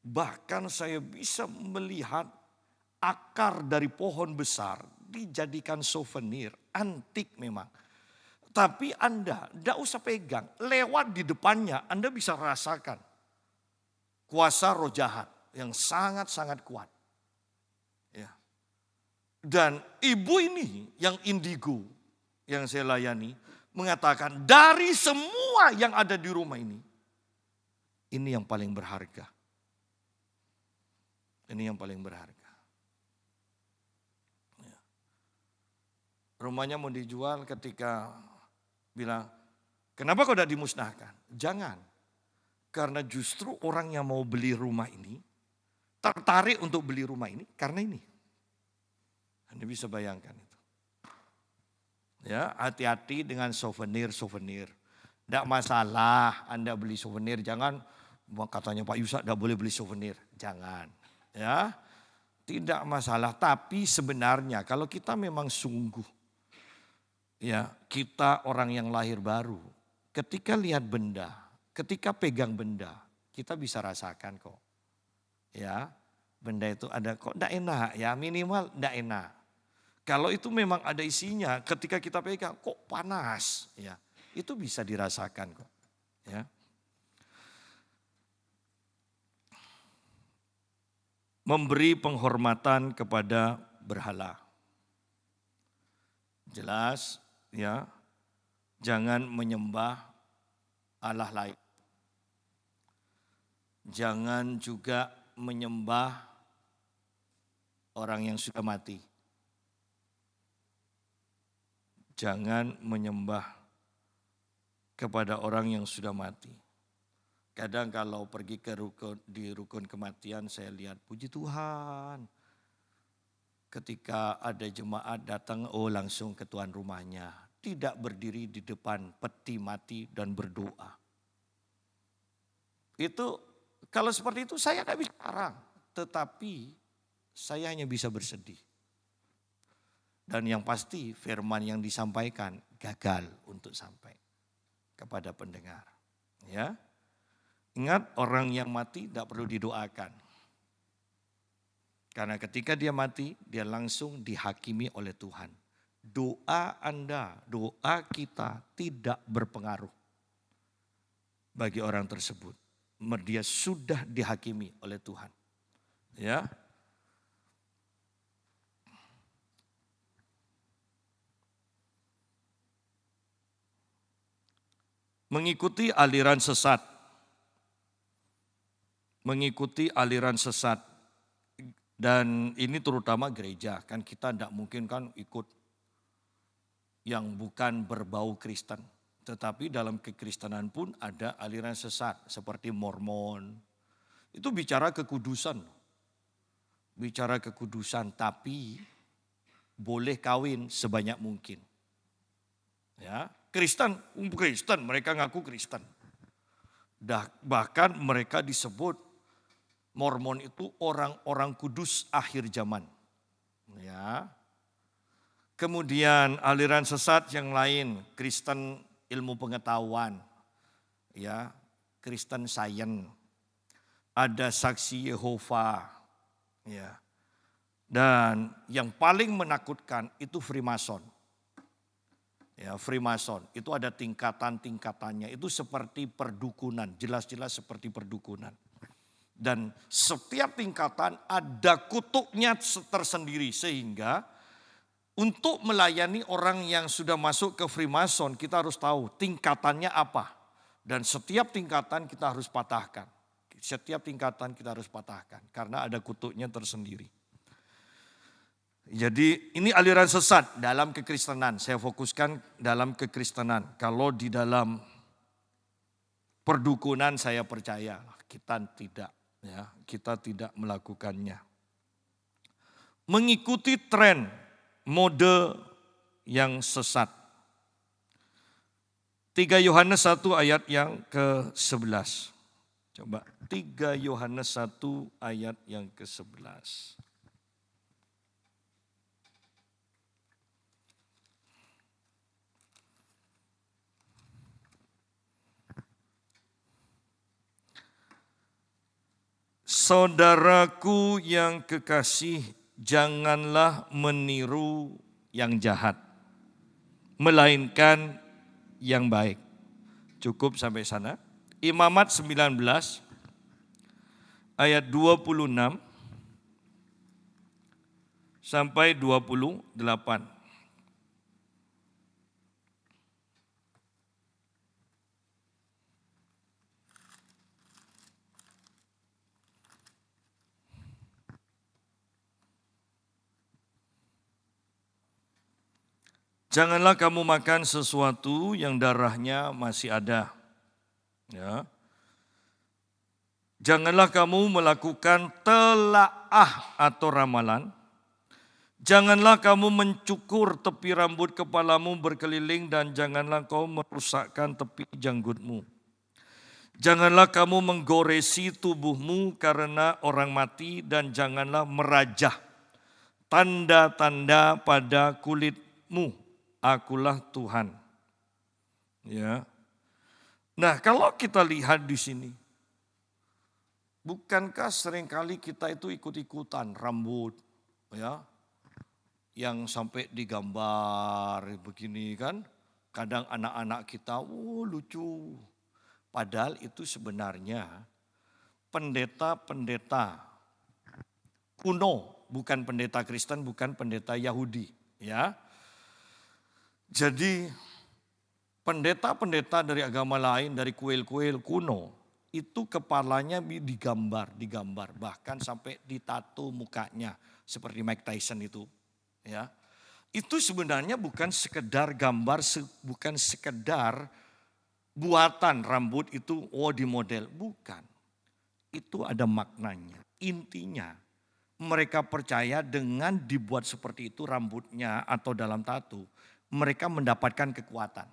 Bahkan saya bisa melihat akar dari pohon besar dijadikan souvenir, antik memang. Tapi Anda tidak usah pegang, lewat di depannya Anda bisa rasakan kuasa roh jahat yang sangat-sangat kuat. Ya. Dan ibu ini yang indigo yang saya layani mengatakan dari semua yang ada di rumah ini yang paling berharga. Ini yang paling berharga. Ya. Rumahnya mau dijual ketika bilang, kenapa kau tidak dimusnahkan? Jangan. Karena justru orang yang mau beli rumah ini tertarik untuk beli rumah ini karena ini. Anda bisa bayangkan itu. Ya, hati-hati dengan souvenir-souvenir. Tidak masalah Anda beli souvenir, jangan katanya Pak Yusak tidak boleh beli souvenir. Jangan. Ya, tidak masalah. Tapi sebenarnya kalau kita memang sungguh, ya kita orang yang lahir baru, ketika lihat benda, ketika pegang benda, kita bisa rasakan kok. Ya, benda itu ada kok tidak enak ya, minimal tidak enak. Kalau itu memang ada isinya, ketika kita pegang kok panas, ya itu bisa dirasakan kok. Ya. Memberi penghormatan kepada berhala. Jelas, ya, jangan menyembah Allah lain. Jangan juga menyembah orang yang sudah mati. Jangan menyembah kepada orang yang sudah mati. Kadang kalau pergi ke rukun kematian saya lihat puji Tuhan. Ketika ada jemaat datang langsung ke tuan rumahnya. Tidak berdiri di depan peti mati dan berdoa. Itu kalau seperti itu saya tidak bisa larang. Tetapi saya hanya bisa bersedih. Dan yang pasti firman yang disampaikan gagal untuk sampai kepada pendengar. Ya, ingat orang yang mati tidak perlu didoakan. Karena ketika dia mati, dia langsung dihakimi oleh Tuhan. Doa Anda, doa kita tidak berpengaruh bagi orang tersebut. Dia sudah dihakimi oleh Tuhan. Ya. Mengikuti aliran sesat. Mengikuti aliran sesat. Dan ini terutama gereja. Kan kita tidak mungkin kan ikut yang bukan berbau Kristen. Tetapi dalam kekristenan pun ada aliran sesat. Seperti Mormon. Itu bicara kekudusan. Bicara kekudusan tapi boleh kawin sebanyak mungkin. Ya. Kristen, mereka ngaku Kristen. Bahkan mereka disebut Mormon itu orang-orang kudus akhir zaman. Ya. Kemudian aliran sesat yang lain, Kristen ilmu pengetahuan. Ya, Kristen Science. Ada saksi Yehova. Ya. Dan yang paling menakutkan itu Freemason. Ya, Freemason itu ada tingkatan-tingkatannya. Itu seperti perdukunan, jelas-jelas seperti perdukunan. Dan setiap tingkatan ada kutuknya tersendiri sehingga untuk melayani orang yang sudah masuk ke Freemason kita harus tahu tingkatannya apa. Dan setiap tingkatan kita harus patahkan. Setiap tingkatan kita harus patahkan karena ada kutuknya tersendiri. Jadi ini aliran sesat dalam kekristenan. Saya fokuskan dalam kekristenan. Kalau di dalam perdukunan saya percaya kita tidak, ya, kita tidak melakukannya. Mengikuti tren mode yang sesat. 3 Yohanes 1 ayat yang ke-11. Coba 3 Yohanes 1 ayat yang ke-11. Saudaraku yang kekasih, janganlah meniru yang jahat, melainkan yang baik. Cukup sampai sana. Imamat 19 ayat 26 sampai 28. Janganlah kamu makan sesuatu yang darahnya masih ada. Ya. Janganlah kamu melakukan telaah atau ramalan. Janganlah kamu mencukur tepi rambut kepalamu berkeliling dan janganlah kau merusakkan tepi janggutmu. Janganlah kamu menggoresi tubuhmu karena orang mati dan janganlah merajah tanda-tanda pada kulitmu. Akulah Tuhan. Ya. Nah, kalau kita lihat di sini, bukankah seringkali kita itu ikut-ikutan rambut, ya, yang sampai digambar begini kan? Kadang anak-anak kita, lucu. Padahal itu sebenarnya pendeta-pendeta kuno, bukan pendeta Kristen, bukan pendeta Yahudi, ya. Jadi pendeta-pendeta dari agama lain, dari kuil-kuil kuno, itu kepalanya digambar, bahkan sampai ditato mukanya seperti Mike Tyson itu, ya. Itu sebenarnya bukan sekedar gambar, bukan sekedar buatan rambut itu di model, bukan. Itu ada maknanya. Intinya mereka percaya dengan dibuat seperti itu rambutnya atau dalam tato, mereka mendapatkan kekuatan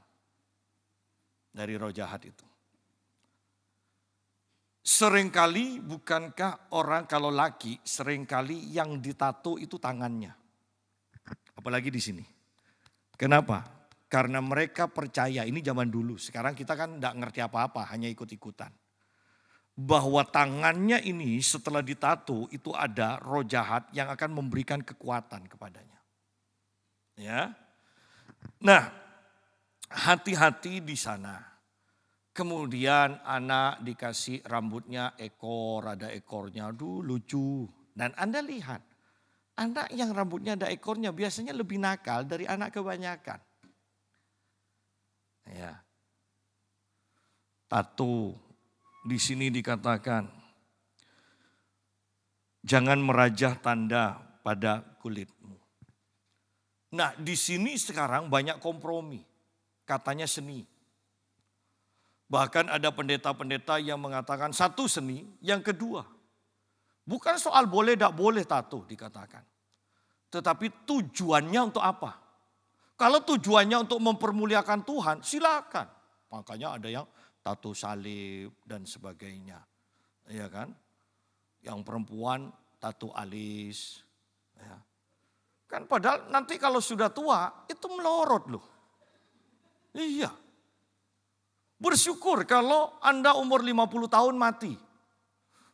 dari roh jahat itu. Seringkali bukankah orang kalau laki seringkali yang ditato itu tangannya. Apalagi di sini. Kenapa? Karena mereka percaya, ini zaman dulu, sekarang kita kan enggak ngerti apa-apa, hanya ikut-ikutan. Bahwa tangannya ini setelah ditato itu ada roh jahat yang akan memberikan kekuatan kepadanya. Ya. Nah, hati-hati di sana. Kemudian anak dikasih rambutnya ekor, ada ekornya, aduh lucu. Dan Anda lihat, anak yang rambutnya ada ekornya biasanya lebih nakal dari anak kebanyakan. Ya. Tato di sini dikatakan, jangan merajah tanda pada kulitmu. Nah, di sini sekarang banyak kompromi. Katanya seni. Bahkan ada pendeta-pendeta yang mengatakan satu seni, yang kedua. Bukan soal boleh tidak boleh tato dikatakan. Tetapi tujuannya untuk apa? Kalau tujuannya untuk mempermuliakan Tuhan, silakan. Makanya ada yang tato salib dan sebagainya. Ya kan? Yang perempuan tato alis. Ya. Kan padahal nanti kalau sudah tua itu melorot loh. Iya. Bersyukur kalau Anda umur 50 tahun mati.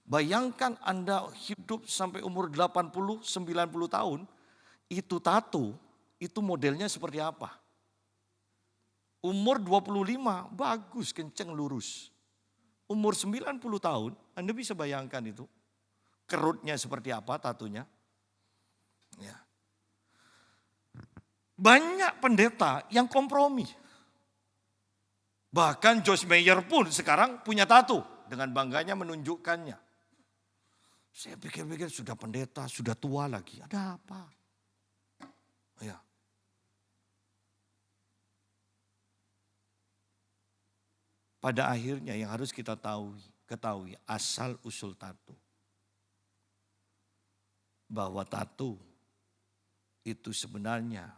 Bayangkan Anda hidup sampai umur 80, 90 tahun. Itu tato, itu modelnya seperti apa? Umur 25 bagus, kenceng, lurus. Umur 90 tahun, Anda bisa bayangkan itu. Kerutnya seperti apa tatonya. Ya. Banyak pendeta yang kompromi. Bahkan Joyce Meyer pun sekarang punya tato. Dengan bangganya menunjukkannya. Saya pikir-pikir sudah pendeta, sudah tua lagi. Ada apa? Ya. Pada akhirnya yang harus kita ketahui asal usul tato. Bahwa tato itu sebenarnya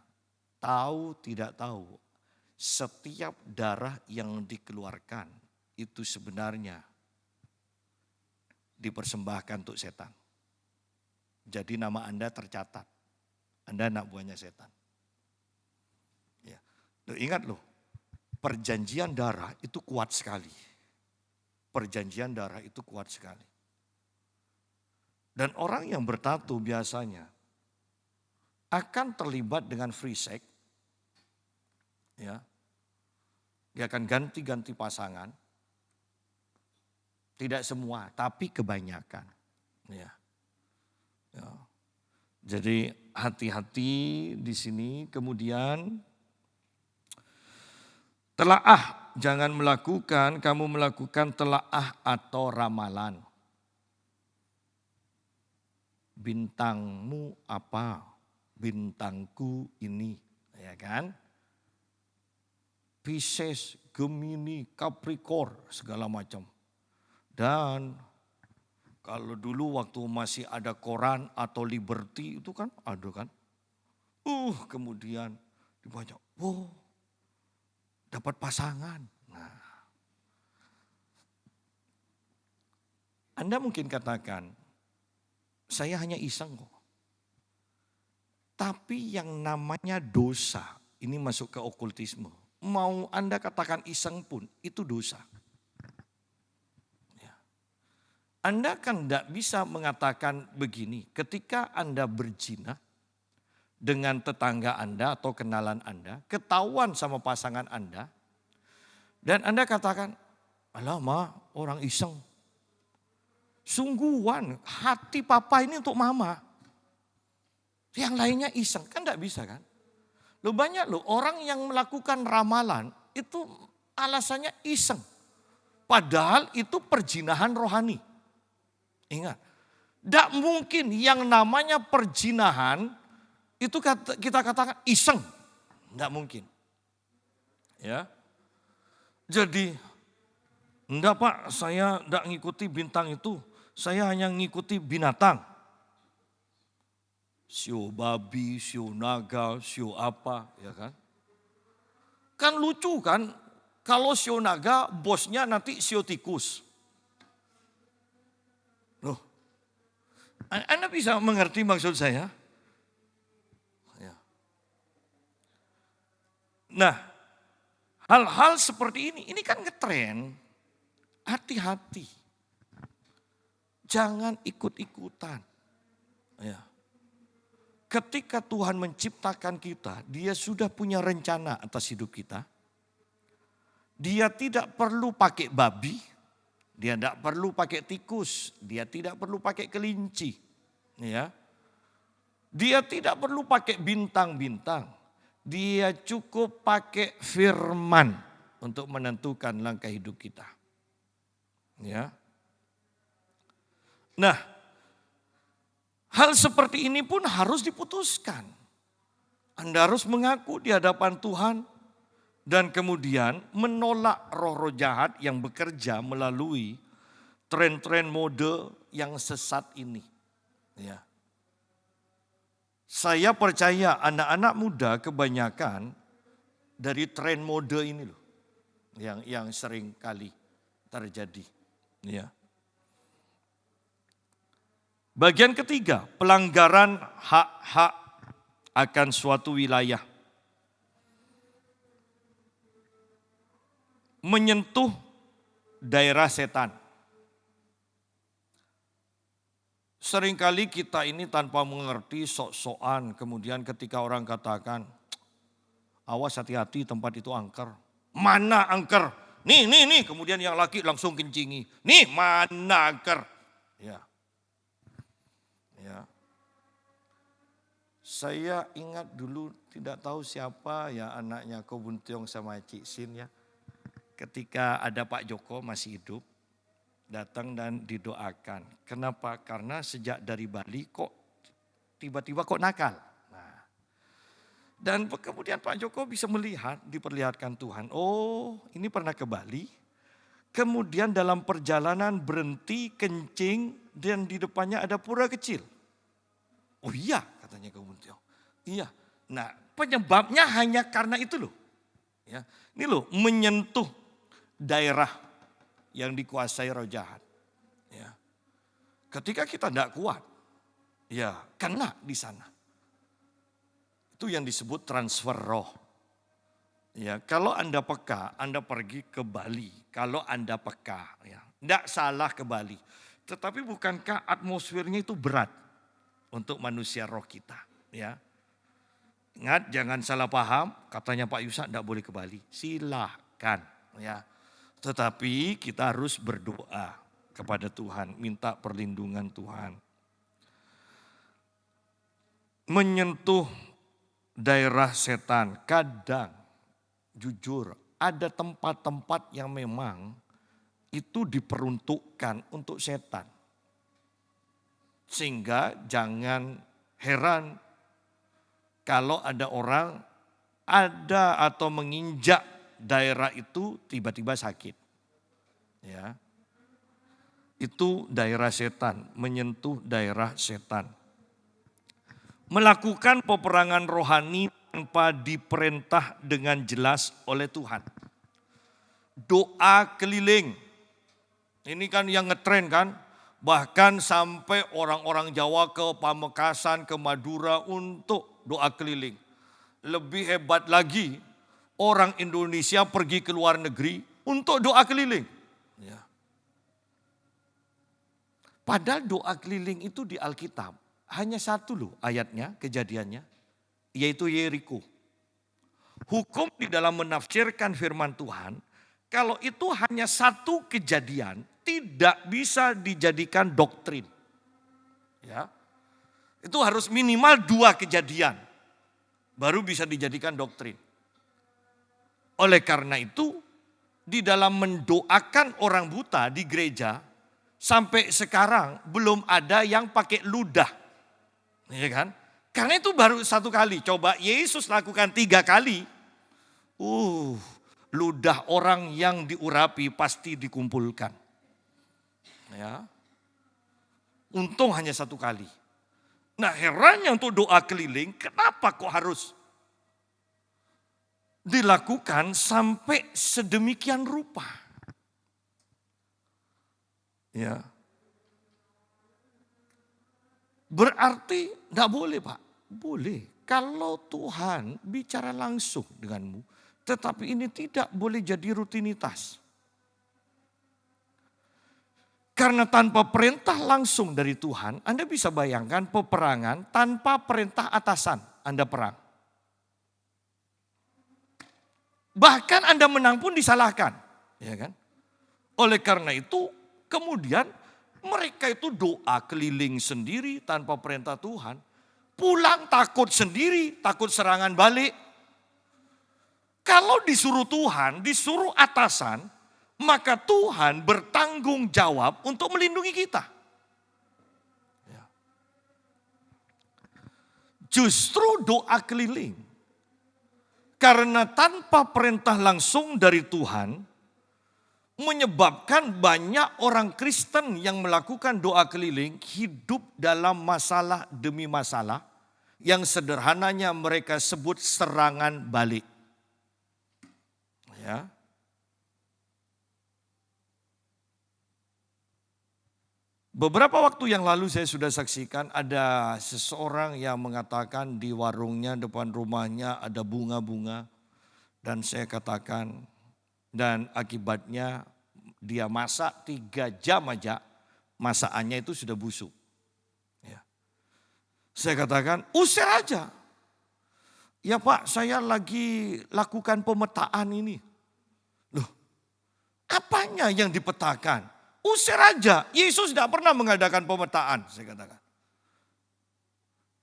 tahu tidak tahu, setiap darah yang dikeluarkan itu sebenarnya dipersembahkan untuk setan. Jadi nama Anda tercatat. Anda anak buahnya setan. Ya. Loh, ingat loh, perjanjian darah itu kuat sekali. Perjanjian darah itu kuat sekali. Dan orang yang bertato biasanya akan terlibat dengan free sex. Ya. Dia akan ganti-ganti pasangan. Tidak semua, tapi kebanyakan. Ya. Ya. Jadi hati-hati di sini. Kemudian telaah, jangan kamu melakukan telaah atau ramalan. Bintangmu apa? Bintangku ini, ya kan? Pisces, Gemini, Capricorn, segala macam. Dan kalau dulu waktu masih ada koran atau Liberty itu kan ada kan. Kemudian dibaca, dapat pasangan. Nah, Anda mungkin katakan, saya hanya iseng kok. Tapi yang namanya dosa, ini masuk ke okultisme. Mau Anda katakan iseng pun, itu dosa. Ya. Anda kan tidak bisa mengatakan begini, ketika Anda berzina dengan tetangga Anda atau kenalan Anda, ketahuan sama pasangan Anda, dan Anda katakan, alah ma, orang iseng. Sungguhan, hati papa ini untuk mama. Yang lainnya iseng, kan tidak bisa kan? Banyak orang yang melakukan ramalan itu alasannya iseng. Padahal itu perjinahan rohani. Ingat, tidak mungkin yang namanya perjinahan itu kita katakan iseng. Tidak mungkin. Ya. Jadi, enggak Pak, saya tidak ngikuti bintang itu. Saya hanya ngikuti binatang. Sio babi, sio naga, sio apa, ya kan? Kan lucu kan, kalau sio naga bosnya nanti sio tikus. Loh, Anda bisa mengerti maksud saya? Ya. Nah, hal-hal seperti ini kan ngetren. Hati-hati. Jangan ikut-ikutan. Ya. Ketika Tuhan menciptakan kita, Dia sudah punya rencana atas hidup kita. Dia tidak perlu pakai babi, Dia tidak perlu pakai tikus, Dia tidak perlu pakai kelinci. Ya. Dia tidak perlu pakai bintang-bintang. Dia cukup pakai firman untuk menentukan langkah hidup kita. Ya. Nah, hal seperti ini pun harus diputuskan. Anda harus mengaku di hadapan Tuhan dan kemudian menolak roh-roh jahat yang bekerja melalui tren-tren mode yang sesat ini. Ya. Saya percaya anak-anak muda kebanyakan dari tren mode ini loh, yang sering kali terjadi. Ya. Bagian ketiga, pelanggaran hak-hak akan suatu wilayah. Menyentuh daerah setan. Seringkali kita ini tanpa mengerti sok-sokan, kemudian ketika orang katakan, awas hati-hati tempat itu angker. Mana angker? Nih, kemudian yang laki langsung kencingi. Nih, mana angker? Ya. Ya. Saya ingat dulu tidak tahu siapa ya anaknya Ko Buntiong sama Cik Sin ya. Ketika ada Pak Joko masih hidup, datang dan didoakan. Kenapa? Karena sejak dari Bali kok tiba-tiba kok nakal. Nah, dan kemudian Pak Joko bisa melihat, diperlihatkan Tuhan. Oh, ini pernah ke Bali. Kemudian dalam perjalanan berhenti kencing dan di depannya ada pura kecil. Oh iya, katanya Ko Buntiong. Iya. Nah, penyebabnya hanya karena itu loh. Ya, ini loh menyentuh daerah yang dikuasai roh jahat. Ya. Ketika kita tidak kuat, ya kena di sana. Itu yang disebut transfer roh. Ya, kalau Anda peka, Anda pergi ke Bali. Kalau Anda peka, ya, tidak salah ke Bali. Tetapi bukankah atmosfernya itu berat untuk manusia roh kita? Ya. Ingat, jangan salah paham, katanya Pak Yusak tidak boleh ke Bali. Silakan. lakukan, ya. Tetapi kita harus berdoa kepada Tuhan, minta perlindungan Tuhan. Menyentuh daerah setan, kadang jujur ada tempat-tempat yang memang itu diperuntukkan untuk setan. Sehingga jangan heran kalau ada orang ada atau menginjak daerah itu tiba-tiba sakit. Ya. Itu daerah setan, menyentuh daerah setan. Melakukan peperangan rohani tanpa diperintah dengan jelas oleh Tuhan. Doa keliling. Ini kan yang ngetren kan. Bahkan sampai orang-orang Jawa ke Pamekasan, ke Madura untuk doa keliling. Lebih hebat lagi, orang Indonesia pergi ke luar negeri untuk doa keliling. Ya. Padahal doa keliling itu di Alkitab hanya satu loh ayatnya, kejadiannya, yaitu Yeriko. Hukum di dalam menafsirkan firman Tuhan, kalau itu hanya satu kejadian, tidak bisa dijadikan doktrin. Ya. Itu harus minimal 2 kejadian, baru bisa dijadikan doktrin. Oleh karena itu, di dalam mendoakan orang buta di gereja, sampai sekarang belum ada yang pakai ludah. Ya kan? Karena itu baru 1 kali. Coba Yesus lakukan 3 kali. Ludah orang yang diurapi pasti dikumpulkan. Ya. Untung hanya 1 kali. Nah, herannya untuk doa keliling, kenapa kok harus dilakukan sampai sedemikian rupa? Ya. Berarti enggak boleh, Pak. Boleh. Kalau Tuhan bicara langsung denganmu, tetapi ini tidak boleh jadi rutinitas. Karena tanpa perintah langsung dari Tuhan, Anda bisa bayangkan peperangan tanpa perintah atasan Anda perang. Bahkan Anda menang pun disalahkan. Ya kan? Oleh karena itu, kemudian mereka itu doa keliling sendiri tanpa perintah Tuhan. Pulang takut sendiri, takut serangan balik. Kalau disuruh Tuhan, disuruh atasan, maka Tuhan bertanggung jawab untuk melindungi kita. Ya. Justru doa keliling, karena tanpa perintah langsung dari Tuhan, menyebabkan banyak orang Kristen yang melakukan doa keliling hidup dalam masalah demi masalah yang sederhananya mereka sebut serangan balik. Ya. Beberapa waktu yang lalu saya sudah saksikan ada seseorang yang mengatakan di warungnya depan rumahnya ada bunga-bunga. Dan saya katakan, dan akibatnya dia masak 3 jam aja, masakannya itu sudah busuk. Ya. Saya katakan, usir aja. Ya Pak, saya lagi lakukan pemetaan ini. Loh, apanya yang dipetakan? Usir aja. Yesus tidak pernah mengadakan pemetaan, saya katakan.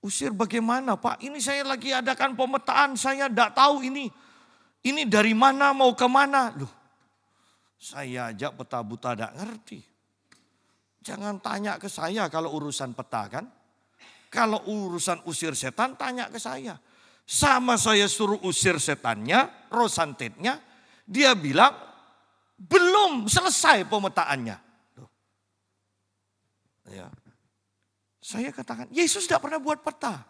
Usir bagaimana Pak? Ini saya lagi adakan pemetaan, saya tidak tahu ini. Ini dari mana mau kemana? Loh, saya aja peta buta tidak ngerti. Jangan tanya ke saya kalau urusan peta kan. Kalau urusan usir setan tanya ke saya. Sama saya suruh usir setannya, roh santetnya. Dia bilang belum selesai pemetaannya. Ya. Saya katakan, Yesus tidak pernah buat peta.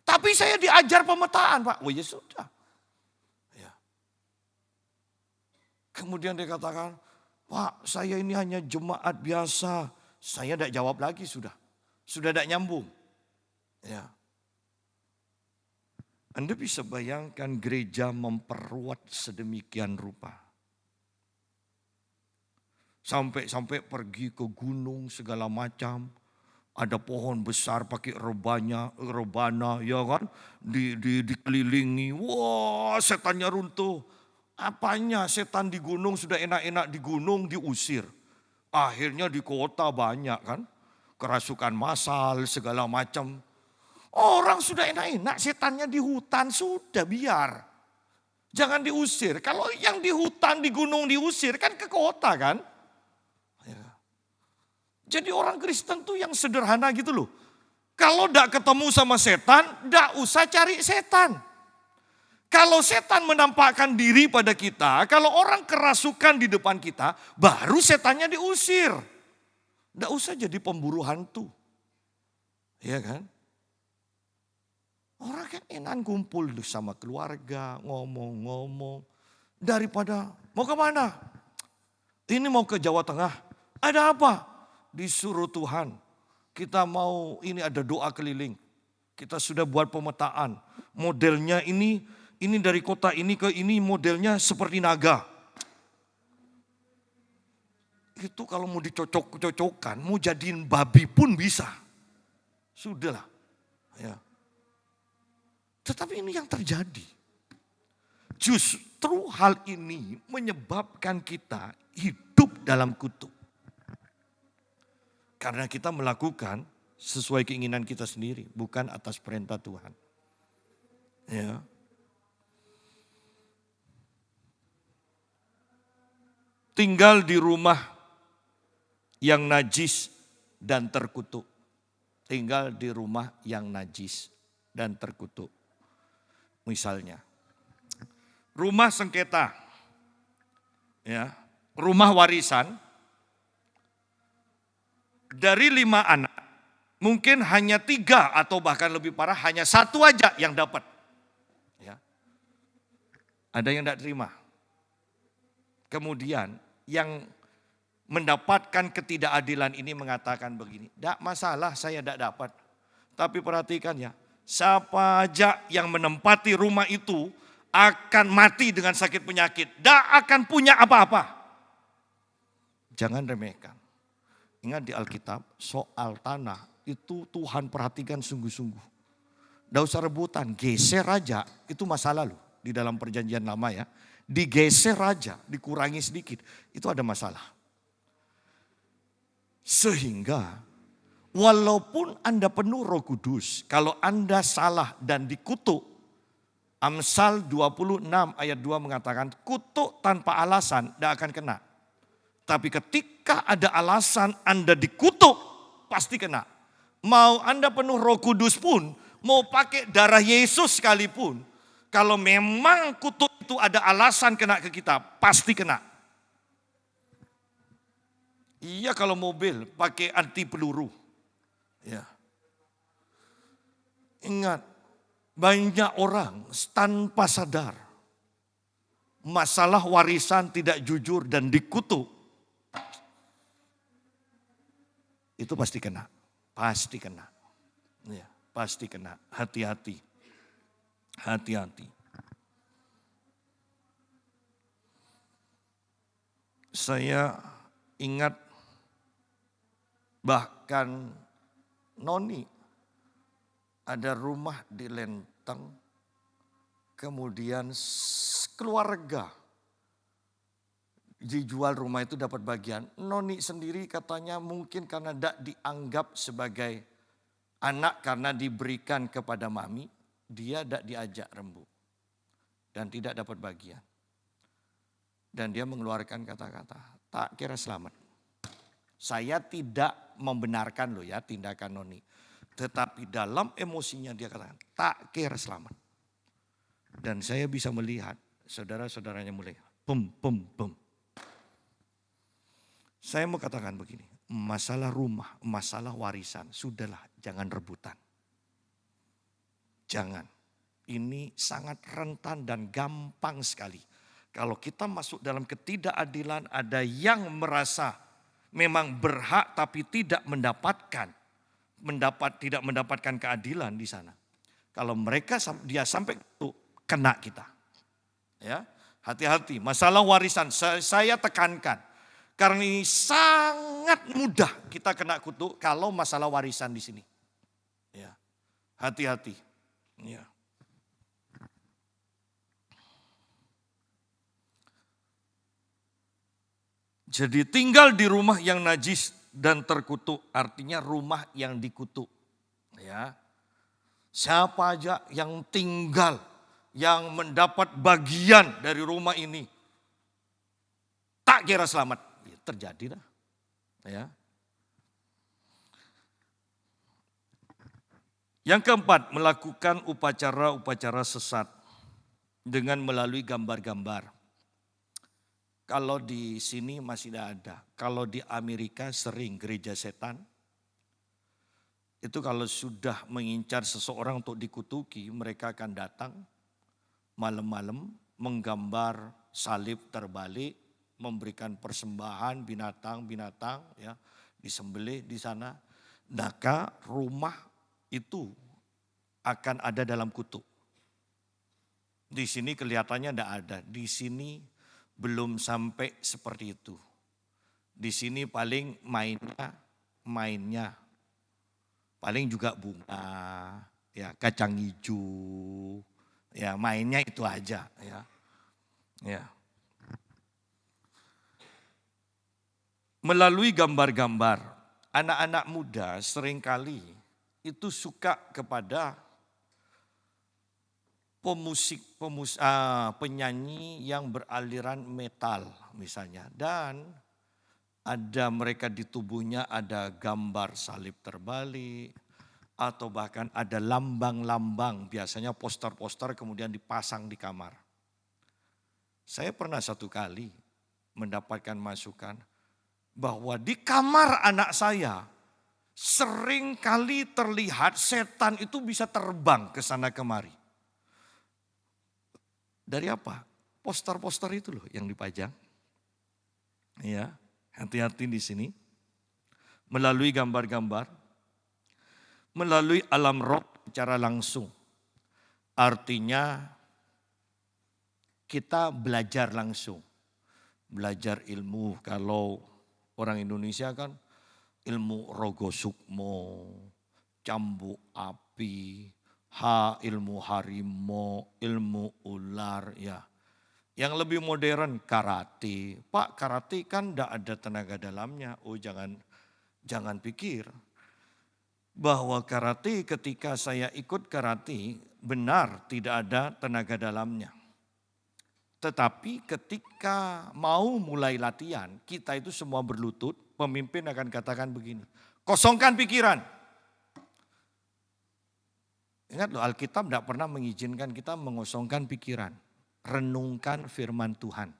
Tapi saya diajar pemetaan Pak. Oh ya sudah. Ya. Kemudian dia katakan, Pak saya ini hanya jemaat biasa. Saya tidak jawab lagi sudah. Sudah tidak nyambung. Ya. Anda bisa bayangkan gereja memperkuat sedemikian rupa. Sampai pergi ke gunung segala macam. Ada pohon besar pakai rebana ya kan. Dikelilingi. Wah setannya runtuh. Apanya setan di gunung sudah enak-enak di gunung diusir. Akhirnya di kota banyak kan. Kerasukan massal segala macam. Orang sudah enak-enak setannya di hutan sudah biar. Jangan diusir. Kalau yang di hutan di gunung diusir kan ke kota kan. Ya. Jadi orang Kristen tuh yang sederhana gitu loh. Kalau tidak ketemu sama setan, tidak usah cari setan. Kalau setan menampakkan diri pada kita, kalau orang kerasukan di depan kita, baru setannya diusir. Tidak usah jadi pemburu hantu. Iya kan? Orang kan enak kumpul sama keluarga, ngomong-ngomong. Daripada mau kemana? Ini mau ke Jawa Tengah. Ada apa? Disuruh Tuhan. Kita mau, ini ada doa keliling. Kita sudah buat pemetaan. Modelnya ini dari kota ini ke ini modelnya seperti naga. Itu kalau mau dicocok-cocokkan, mau jadiin babi pun bisa. Sudahlah. Ya. Tetapi ini yang terjadi. Justru hal ini menyebabkan kita hidup dalam kutuk. Karena kita melakukan sesuai keinginan kita sendiri, bukan atas perintah Tuhan. Ya. Tinggal di rumah yang najis dan terkutuk. Tinggal di rumah yang najis dan terkutuk. Misalnya, rumah sengketa, ya, rumah warisan, dari 5 anak, mungkin hanya 3 atau bahkan lebih parah, hanya 1 aja yang dapat. Ya. Ada yang tidak terima. Kemudian yang mendapatkan ketidakadilan ini mengatakan begini, tidak masalah saya tidak dapat. Tapi perhatikan ya, siapa aja yang menempati rumah itu akan mati dengan sakit penyakit. Tidak akan punya apa-apa. Jangan remehkan. Ingat di Alkitab soal tanah itu Tuhan perhatikan sungguh-sungguh. Tidak usah rebutan, geser aja itu masalah loh di dalam perjanjian lama ya. Digeser aja, dikurangi sedikit, itu ada masalah. Sehingga walaupun Anda penuh Roh Kudus, kalau Anda salah dan dikutuk, Amsal 26 ayat 2 mengatakan kutuk tanpa alasan tidak akan kena. Tapi ketika ada alasan Anda dikutuk, pasti kena. Mau Anda penuh Roh Kudus pun, mau pakai darah Yesus sekalipun, kalau memang kutuk itu ada alasan kena ke kita, pasti kena. Iya kalau mobil pakai anti peluru. Ya. Ingat, banyak orang tanpa sadar masalah warisan tidak jujur dan dikutuk. Itu pasti kena. Pasti kena. Ya, pasti kena. Hati-hati. Hati-hati. Saya ingat bahkan Noni ada rumah di Lenteng, kemudian keluarga dijual rumah itu dapat bagian. Noni sendiri katanya mungkin karena tidak dianggap sebagai anak karena diberikan kepada mami, dia tidak diajak rembuk dan tidak dapat bagian. Dan dia mengeluarkan kata-kata, tak kira selamat. Saya tidak membenarkan loh ya tindakan Noni. Tetapi dalam emosinya dia katakan, tak kira selamat. Dan saya bisa melihat saudara-saudaranya mulai pem. Saya mau katakan begini, masalah rumah, masalah warisan, sudahlah jangan rebutan. Jangan. Ini sangat rentan dan gampang sekali. Kalau kita masuk dalam ketidakadilan, ada yang merasa memang berhak tapi tidak mendapatkan keadilan di sana. Kalau mereka dia sampai itu kena kita. Ya, hati-hati. Masalah warisan saya tekankan karena ini sangat mudah kita kena kutuk kalau masalah warisan di sini. Ya, hati-hati. Ya. Jadi tinggal di rumah yang najis dan terkutuk, artinya rumah yang dikutuk. Ya. Siapa aja yang tinggal, yang mendapat bagian dari rumah ini, tak kira selamat. Ya, terjadi dah. Ya. Yang keempat, melakukan upacara-upacara sesat dengan melalui gambar-gambar. Kalau di sini masih tidak ada. Kalau di Amerika sering gereja setan. Itu kalau sudah mengincar seseorang untuk dikutuki, mereka akan datang malam-malam menggambar salib terbalik, memberikan persembahan binatang-binatang, ya, disembelih di sana. Maka rumah itu akan ada dalam kutuk. Di sini kelihatannya tidak ada, di sini belum sampai seperti itu. Di sini paling mainnya. Paling juga bunga, ya kacang hijau, ya mainnya itu aja, ya. Ya. Melalui gambar-gambar, anak-anak muda seringkali itu suka kepada penyanyi yang beraliran metal misalnya, dan ada mereka di tubuhnya ada gambar salib terbalik, atau bahkan ada lambang-lambang, biasanya poster-poster kemudian dipasang di kamar. Saya pernah satu kali mendapatkan masukan bahwa di kamar anak saya sering kali terlihat setan itu bisa terbang ke sana kemari. Dari apa? Poster-poster itu loh yang dipajang. Ya. Hati-hati di sini. Melalui gambar-gambar, melalui alam roh secara langsung. Artinya kita belajar langsung. Belajar ilmu, kalau orang Indonesia kan ilmu rogo sukmo, cambuk api, ilmu harimau, ilmu ular, ya. Yang lebih modern karate. Pak, karate kan tidak ada tenaga dalamnya. Oh, jangan pikir bahwa karate, ketika saya ikut karate benar tidak ada tenaga dalamnya. Tetapi ketika mau mulai latihan, kita itu semua berlutut, pemimpin akan katakan begini, kosongkan pikiran. Ingat loh, Alkitab tidak pernah mengizinkan kita mengosongkan pikiran. Renungkan firman Tuhan.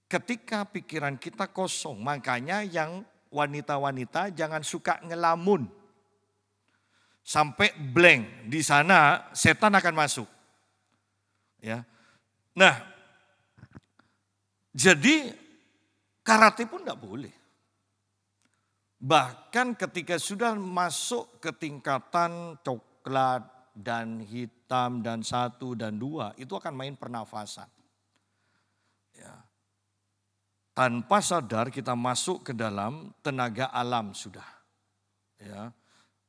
Ketika pikiran kita kosong, makanya yang wanita-wanita jangan suka ngelamun. Sampai blank, di sana setan akan masuk. Ya. Nah, jadi karate pun tidak boleh. Bahkan ketika sudah masuk ke tingkatan coklat dan hitam dan 1 dan 2, itu akan main pernafasan. Ya. Tanpa sadar kita masuk ke dalam tenaga alam sudah. Ya.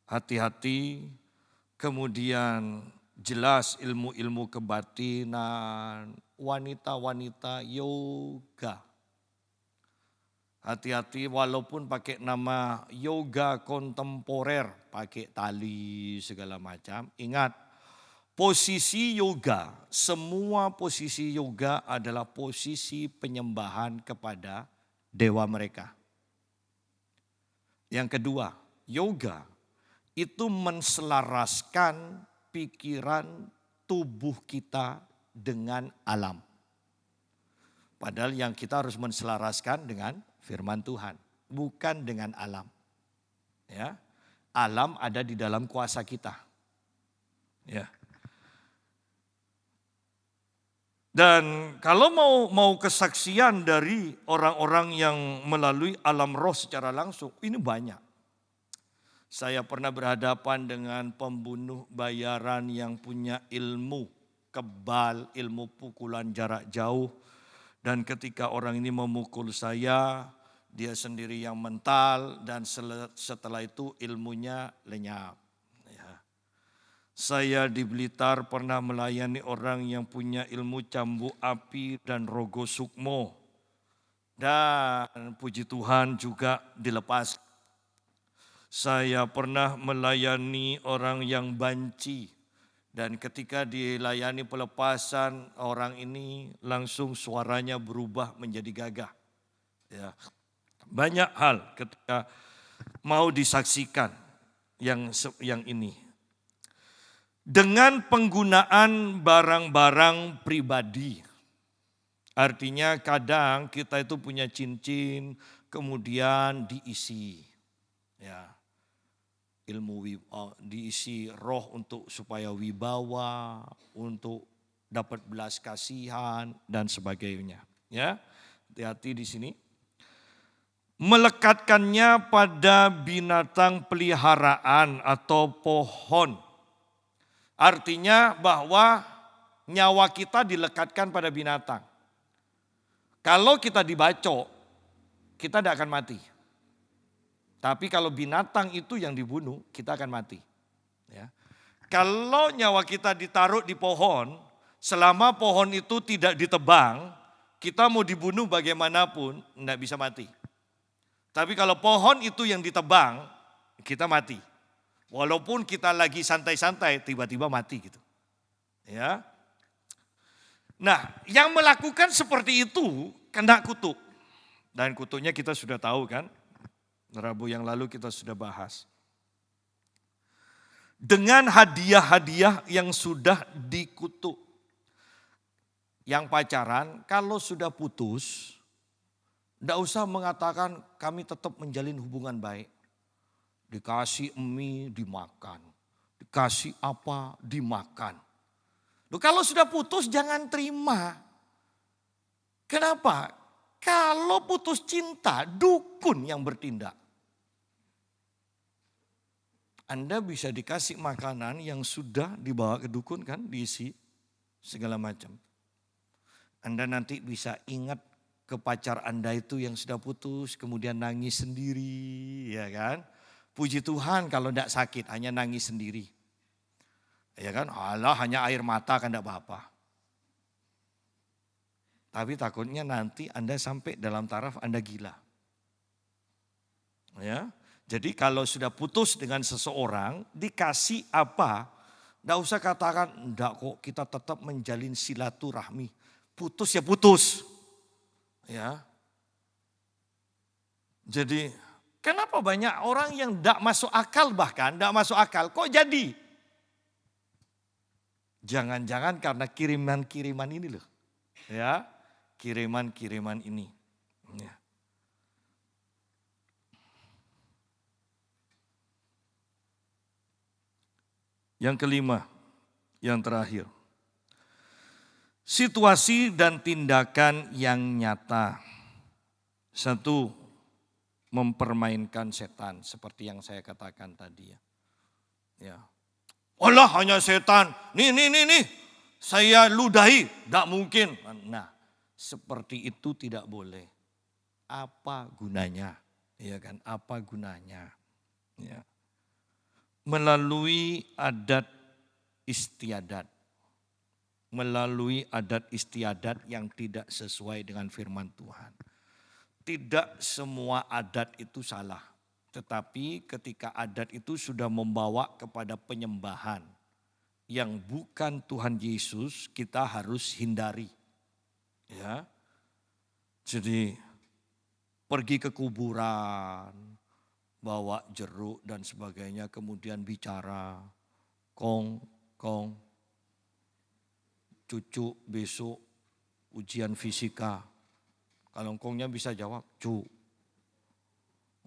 Hati-hati, kemudian jelas ilmu-ilmu kebatinan, wanita-wanita yoga. Hati-hati, walaupun pakai nama yoga kontemporer, pakai tali segala macam. Ingat, posisi yoga, semua posisi yoga adalah posisi penyembahan kepada dewa mereka. Yang kedua, yoga itu menselaraskan pikiran tubuh kita dengan alam. Padahal yang kita harus menselaraskan dengan firman Tuhan, bukan dengan alam. Ya, alam ada di dalam kuasa kita. Ya. Dan kalau mau kesaksian dari orang-orang yang melalui alam roh secara langsung, ini banyak. Saya pernah berhadapan dengan pembunuh bayaran yang punya ilmu kebal, ilmu pukulan jarak jauh. Dan ketika orang ini memukul saya, dia sendiri yang mental, dan setelah itu ilmunya lenyap. Ya. Saya di Blitar pernah melayani orang yang punya ilmu cambuk api dan rogo sukmo. Dan puji Tuhan juga dilepas. Saya pernah melayani orang yang banci. Dan ketika dilayani pelepasan, orang ini langsung suaranya berubah menjadi gagah. Ya. Banyak hal ketika mau disaksikan yang ini. Dengan penggunaan barang-barang pribadi. Artinya kadang kita itu punya cincin, kemudian diisi. Ya, diisi roh untuk supaya wibawa, untuk dapat belas kasihan dan sebagainya. Ya, hati-hati di sini. Melekatkannya pada binatang peliharaan atau pohon. Artinya bahwa nyawa kita dilekatkan pada binatang. Kalau kita dibacok, kita tidak akan mati. Tapi kalau binatang itu yang dibunuh, kita akan mati. Ya. Kalau nyawa kita ditaruh di pohon, selama pohon itu tidak ditebang, kita mau dibunuh bagaimanapun, tidak bisa mati. Tapi kalau pohon itu yang ditebang, kita mati. Walaupun kita lagi santai-santai, tiba-tiba mati gitu. Ya. Nah, yang melakukan seperti itu kena kutuk. Dan kutuknya kita sudah tahu kan. Rabu yang lalu kita sudah bahas. Dengan hadiah-hadiah yang sudah dikutuk. Yang pacaran kalau sudah putus, tidak usah mengatakan kami tetap menjalin hubungan baik. Dikasih mie dimakan, dikasih apa dimakan. Loh, kalau sudah putus jangan terima. Kenapa? Kalau putus cinta, dukun yang bertindak. Anda bisa dikasih makanan yang sudah dibawa ke dukun kan, diisi segala macam. Anda nanti bisa ingat ke pacar Anda itu yang sudah putus, kemudian nangis sendiri, ya kan. Puji Tuhan kalau tidak sakit, hanya nangis sendiri. Ya kan, Allah hanya air mata kan tidak apa-apa. Tapi takutnya nanti Anda sampai dalam taraf Anda gila. Ya, jadi kalau sudah putus dengan seseorang, dikasih apa, tidak usah katakan, enggak kok kita tetap menjalin silaturahmi. Putus ya putus. Ya. Jadi kenapa banyak orang yang tidak masuk akal bahkan, tidak masuk akal, kok jadi? Jangan-jangan karena kiriman-kiriman ini loh. Ya, kiriman-kiriman ini. Ya. Yang kelima, yang terakhir. Situasi dan tindakan yang nyata. Satu, mempermainkan setan seperti yang saya katakan tadi ya. Ya. Allah hanya setan, nih, saya ludahi, tidak mungkin. Nah, seperti itu tidak boleh. Apa gunanya? Ya kan, apa gunanya? Ya. Melalui adat istiadat. Melalui adat istiadat yang tidak sesuai dengan firman Tuhan. Tidak semua adat itu salah. Tetapi ketika adat itu sudah membawa kepada penyembahan yang bukan Tuhan Yesus, kita harus hindari. Ya. Jadi pergi ke kuburan, bawa jeruk dan sebagainya, kemudian bicara, kong, cucu besok ujian fisika. Kalau kongnya bisa jawab, cu,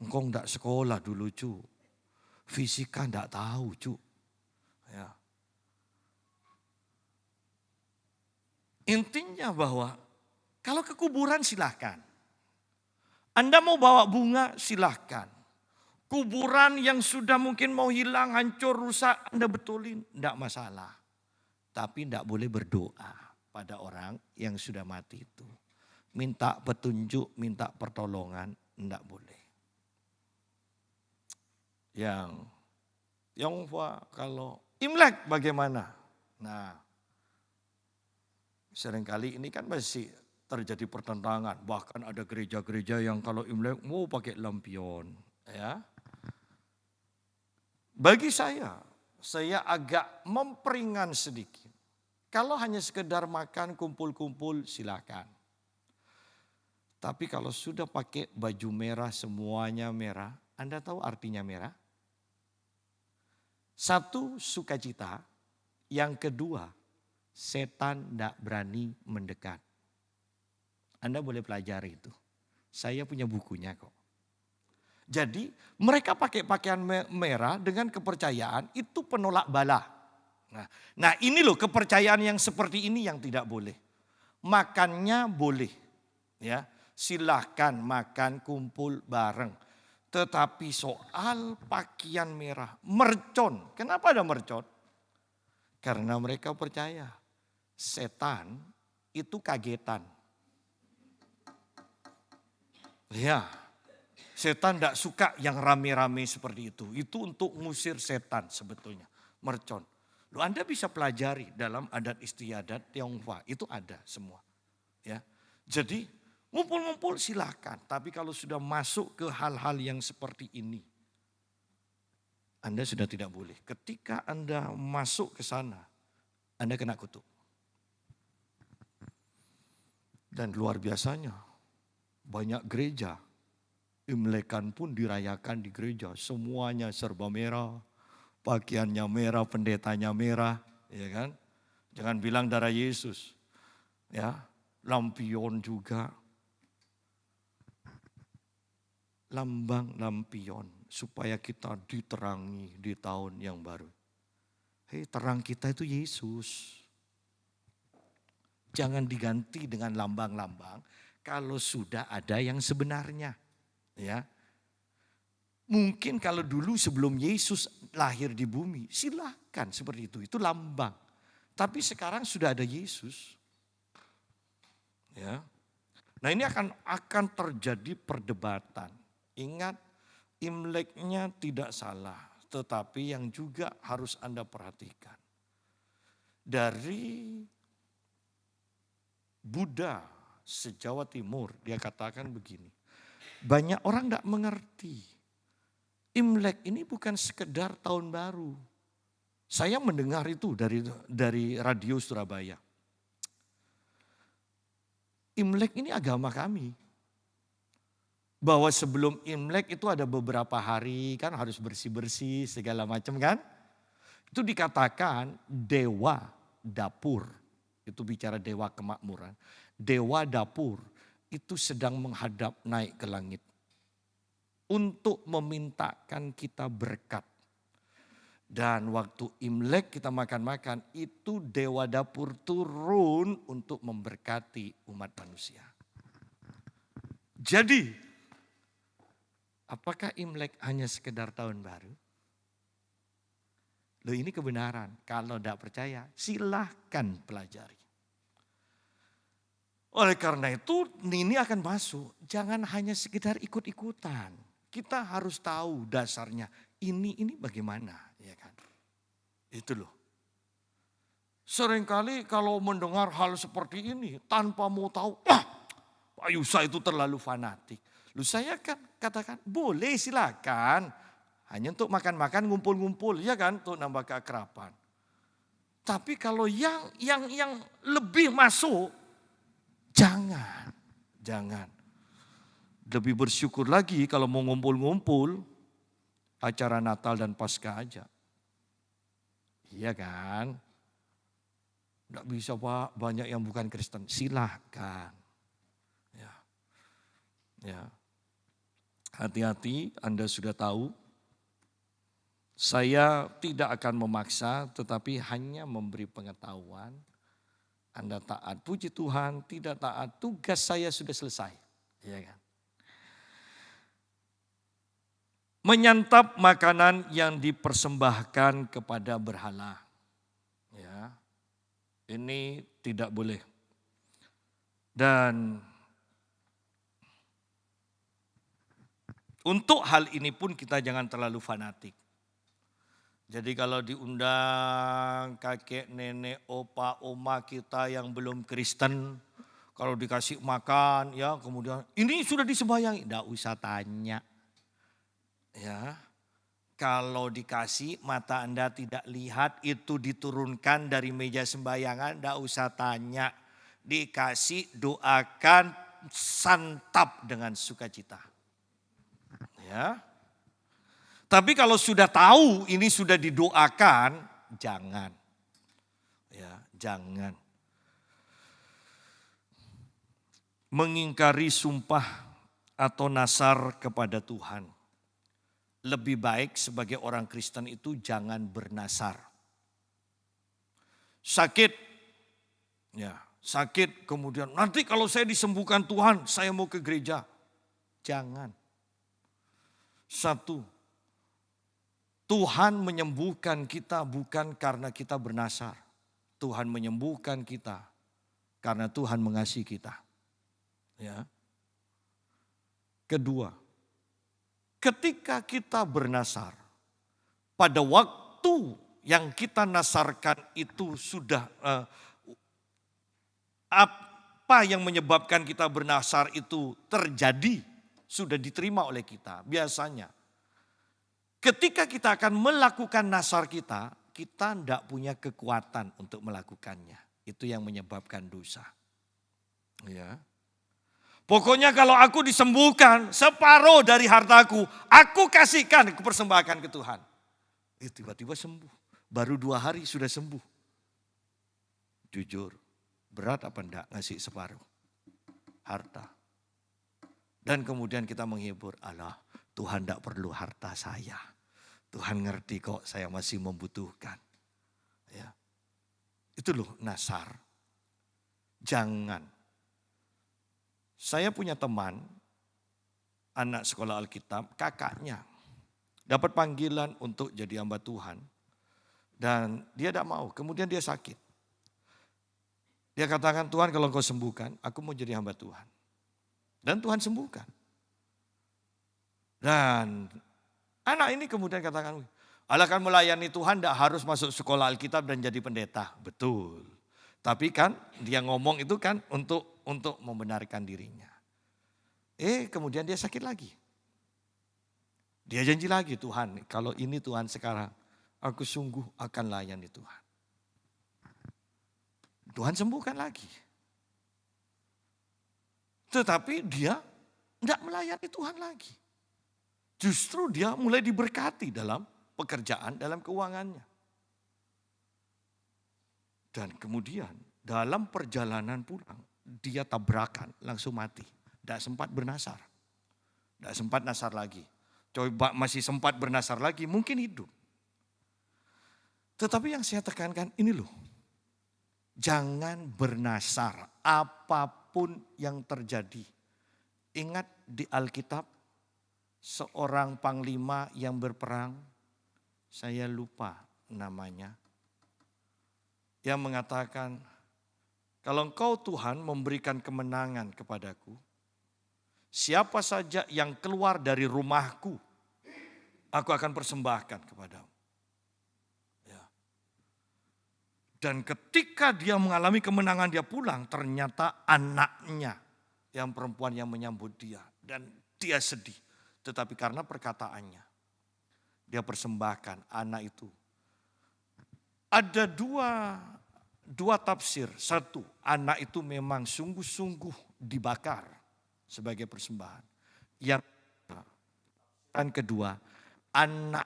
engkau enggak sekolah dulu cu. Fisika enggak tahu cu. Ya. Intinya bahwa kalau ke kuburan silahkan. Anda mau bawa bunga silahkan. Kuburan yang sudah mungkin mau hilang, hancur, rusak, Anda betulin. Enggak masalah. Tapi enggak boleh berdoa pada orang yang sudah mati itu. Minta petunjuk, minta pertolongan, enggak boleh. Yang Yongfa kalau Imlek bagaimana? Nah, seringkali ini kan masih terjadi pertentangan. Bahkan ada gereja-gereja yang kalau Imlek mau pakai lampion. Ya. Bagi saya agak memperingan sedikit. Kalau hanya sekedar makan kumpul-kumpul silakan. Tapi kalau sudah pakai baju merah semuanya merah, Anda tahu artinya merah? Satu, sukacita. Yang kedua, setan tidak berani mendekat. Anda boleh pelajari itu. Saya punya bukunya kok. Jadi mereka pakai pakaian merah dengan kepercayaan itu penolak bala. Nah ini loh kepercayaan yang seperti ini yang tidak boleh. Makannya boleh. Ya, silahkan makan kumpul bareng. Tetapi soal pakaian merah, mercon. Kenapa ada mercon? Karena mereka percaya setan itu kagetan. Ya, setan tidak suka yang rame-rame seperti itu. Itu untuk ngusir setan sebetulnya, mercon. Loh, Anda bisa pelajari dalam adat istiadat Tionghoa, itu ada semua. Ya, jadi ngumpul-ngumpul silakan, tapi kalau sudah masuk ke hal-hal yang seperti ini, Anda sudah tidak boleh. Ketika Anda masuk ke sana, Anda kena kutuk. Dan luar biasanya, banyak gereja, Imlekan pun dirayakan di gereja. Semuanya serba merah, pakaiannya merah, pendetanya merah. Ya kan? Jangan bilang darah Yesus. Ya, lampion juga. Lambang lampion supaya kita diterangi di tahun yang baru. Hei, terang kita itu Yesus. Jangan diganti dengan lambang-lambang kalau sudah ada yang sebenarnya. Ya. Mungkin kalau dulu sebelum Yesus lahir di bumi, silakan seperti itu. Itu lambang. Tapi sekarang sudah ada Yesus. Ya. Nah, ini akan terjadi perdebatan. Ingat, Imleknya tidak salah, tetapi yang juga harus Anda perhatikan. Dari Buddha se-Jawa Timur, dia katakan begini. Banyak orang tidak mengerti. Imlek ini bukan sekedar tahun baru. Saya mendengar itu dari radio Surabaya. Imlek ini agama kami. Bahwa sebelum Imlek itu ada beberapa hari kan harus bersih-bersih segala macam kan. Itu dikatakan dewa dapur. Itu bicara dewa kemakmuran. Dewa dapur itu sedang menghadap naik ke langit. Untuk memintakan kita berkat. Dan waktu Imlek kita makan-makan itu dewa dapur turun untuk memberkati umat manusia. Jadi apakah Imlek hanya sekedar tahun baru? Loh, ini kebenaran. Kalau tidak percaya silahkan pelajari. Oleh karena itu ini akan masuk. Jangan hanya sekedar ikut-ikutan. Kita harus tahu dasarnya. Ini bagaimana, ya kan? Itu loh. Seringkali kalau mendengar hal seperti ini tanpa mau tahu, Pak Yusa itu terlalu fanatik. Lu saya kan katakan boleh silakan. Hanya untuk makan-makan ngumpul-ngumpul, ya kan, untuk nambah keakraban. Tapi kalau yang lebih masuk, jangan. Lebih bersyukur lagi kalau mau ngumpul-ngumpul, acara Natal dan Paskah aja. Iya kan? Enggak bisa Pak, banyak yang bukan Kristen. Silahkan. Ya. Hati-hati, Anda sudah tahu. Saya tidak akan memaksa, tetapi hanya memberi pengetahuan. Anda taat, puji Tuhan, tidak taat, tugas saya sudah selesai. Ya kan? Menyantap makanan yang dipersembahkan kepada berhala. Ya, ini tidak boleh. Dan untuk hal ini pun kita jangan terlalu fanatik. Jadi kalau diundang kakek, nenek, opa, oma kita yang belum Kristen, Kalau dikasih makan ya kemudian ini sudah disembayangi, enggak usah tanya. Ya. Kalau dikasih mata Anda tidak lihat itu diturunkan dari meja sembayangan, enggak usah tanya. Dikasih doakan santap dengan sukacita. Ya. Tapi kalau sudah tahu ini sudah didoakan, jangan. Ya, jangan. Mengingkari sumpah atau nasar kepada Tuhan. Lebih baik sebagai orang Kristen itu jangan bernasar. Sakit, ya sakit kemudian nanti kalau saya disembuhkan Tuhan saya mau ke gereja. Jangan. Satu, Tuhan menyembuhkan kita bukan karena kita bernasar. Tuhan menyembuhkan kita karena Tuhan mengasihi kita. Ya. Kedua, ketika kita bernasar, pada waktu yang kita nasarkan itu sudah apa yang menyebabkan kita bernasar itu terjadi, sudah diterima oleh kita. Biasanya ketika kita akan melakukan nasar kita tidak punya kekuatan untuk melakukannya. Itu yang menyebabkan dosa. Ya. Pokoknya kalau aku disembuhkan, separuh dari hartaku, aku kasihkan, aku persembahkan ke Tuhan. Tiba-tiba sembuh. Baru 2 hari sudah sembuh. Jujur, berat apa enggak ngasih separuh harta? Dan kemudian kita menghibur, Allah Tuhan enggak perlu harta saya. Tuhan ngerti kok saya masih membutuhkan. Ya. Itu loh nasar. Jangan. Saya punya teman, anak sekolah Alkitab, kakaknya dapat panggilan untuk jadi hamba Tuhan. Dan dia tidak mau, kemudian dia sakit. Dia katakan, Tuhan kalau kau sembuhkan, aku mau jadi hamba Tuhan. Dan Tuhan sembuhkan. Dan anak ini kemudian katakan, Allah kan melayani Tuhan tidak harus masuk sekolah Alkitab dan jadi pendeta. Betul. Tapi kan dia ngomong itu kan untuk membenarkan dirinya. Kemudian dia sakit lagi. Dia janji lagi, Tuhan kalau ini Tuhan sekarang, aku sungguh akan layani Tuhan. Tuhan sembuhkan lagi. Tetapi dia tidak melayani Tuhan lagi. Justru dia mulai diberkati dalam pekerjaan, dalam keuangannya. Dan kemudian dalam perjalanan pulang, dia tabrakan, langsung mati. Tidak sempat bernasar. Tidak sempat nasar lagi. Coba masih sempat bernasar lagi, mungkin hidup. Tetapi yang saya tekankan ini loh. Jangan bernasar apapun yang terjadi. Ingat di Alkitab, seorang panglima yang berperang, saya lupa namanya, yang mengatakan, kalau engkau Tuhan memberikan kemenangan kepadaku, siapa saja yang keluar dari rumahku, aku akan persembahkan kepadamu. Ya. Dan ketika dia mengalami kemenangan, dia pulang, ternyata anaknya yang perempuan yang menyambut dia. Dan dia sedih, tetapi karena perkataannya, dia persembahkan anak itu. Ada dua tafsir. Satu, anak itu memang sungguh-sungguh dibakar sebagai persembahan. Yang kedua, anak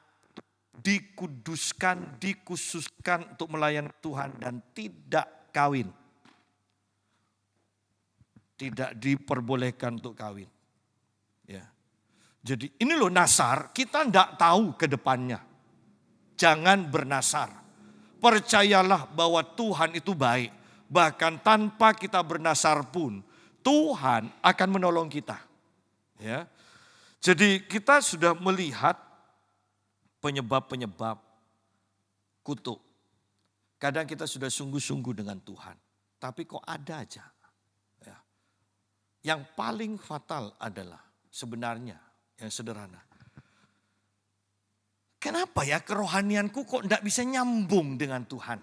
dikuduskan, dikhususkan untuk melayani Tuhan dan tidak kawin. Tidak diperbolehkan untuk kawin. Ya. Jadi ini loh nasar, kita tidak tahu ke depannya. Jangan bernasar. Percayalah bahwa Tuhan itu baik. Bahkan tanpa kita bernasar pun Tuhan akan menolong kita. Ya. Jadi kita sudah melihat penyebab-penyebab kutuk. Kadang kita sudah sungguh-sungguh dengan Tuhan. Tapi kok ada aja. Ya. Yang paling fatal adalah sebenarnya yang sederhana. Kenapa ya kerohanianku kok tidak bisa nyambung dengan Tuhan?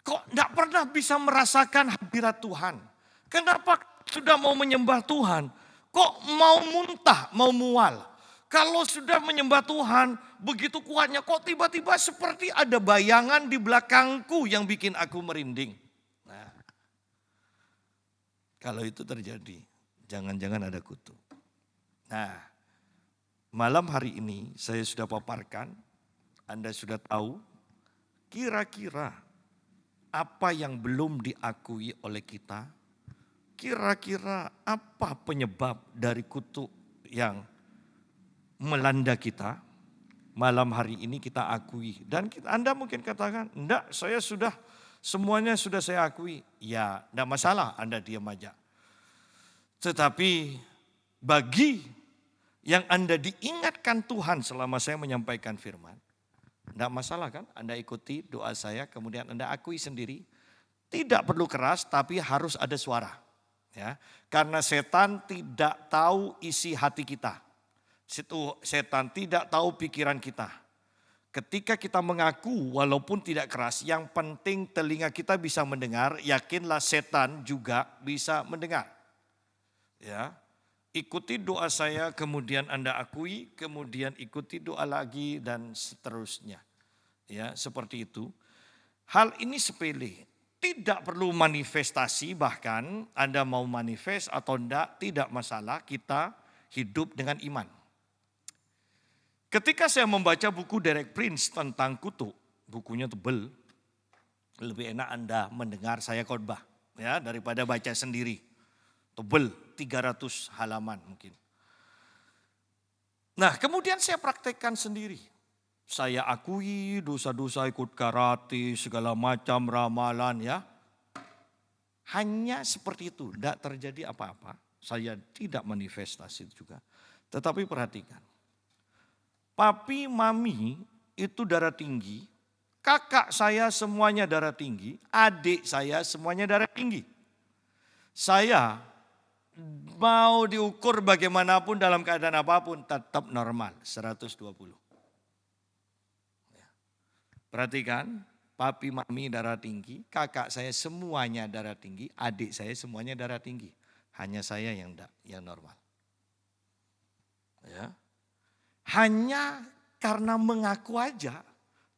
kok tidak pernah bisa merasakan hadirat Tuhan? Kenapa sudah mau menyembah Tuhan, kok mau muntah, mau mual? Kalau sudah menyembah Tuhan, begitu kuatnya kok tiba-tiba seperti ada bayangan di belakangku yang bikin aku merinding. Nah, kalau itu terjadi, jangan-jangan ada kutu. Nah, malam hari ini saya sudah paparkan, Anda sudah tahu kira-kira apa yang belum diakui oleh kita, kira-kira apa penyebab dari kutuk yang melanda kita. Malam hari ini kita akui. Dan Anda mungkin katakan, enggak, saya sudah, semuanya sudah saya akui. Ya, enggak masalah, Anda diam aja. Tetapi bagi yang Anda diingatkan Tuhan selama saya menyampaikan firman, enggak masalah kan, Anda ikuti doa saya, kemudian Anda akui sendiri. Tidak perlu keras, tapi harus ada suara. Ya, karena setan tidak tahu isi hati kita. Setan tidak tahu pikiran kita. Ketika kita mengaku walaupun tidak keras, yang penting telinga kita bisa mendengar, yakinlah setan juga bisa mendengar. Ya, ikuti doa saya, kemudian Anda akui, kemudian ikuti doa lagi dan seterusnya. Ya, seperti itu. Hal ini sepele. Tidak perlu manifestasi, bahkan Anda mau manifest atau tidak masalah, kita hidup dengan iman. Ketika saya membaca buku Derek Prince tentang kutuk, bukunya tebal, lebih enak Anda mendengar saya khotbah ya daripada baca sendiri. Tebal, 300 halaman mungkin. Nah, kemudian saya praktekkan sendiri. Saya akui dosa-dosa ikut karate, segala macam ramalan ya. Hanya seperti itu, tidak terjadi apa-apa. Saya tidak manifestasi juga. Tetapi perhatikan. Papi, mami itu darah tinggi, kakak saya semuanya darah tinggi, adik saya semuanya darah tinggi. Saya mau diukur bagaimanapun dalam keadaan apapun tetap normal, 120. Perhatikan, papi, mami darah tinggi, kakak saya semuanya darah tinggi, adik saya semuanya darah tinggi. Hanya saya yang enggak, yang normal. Ya. Hanya karena mengaku aja,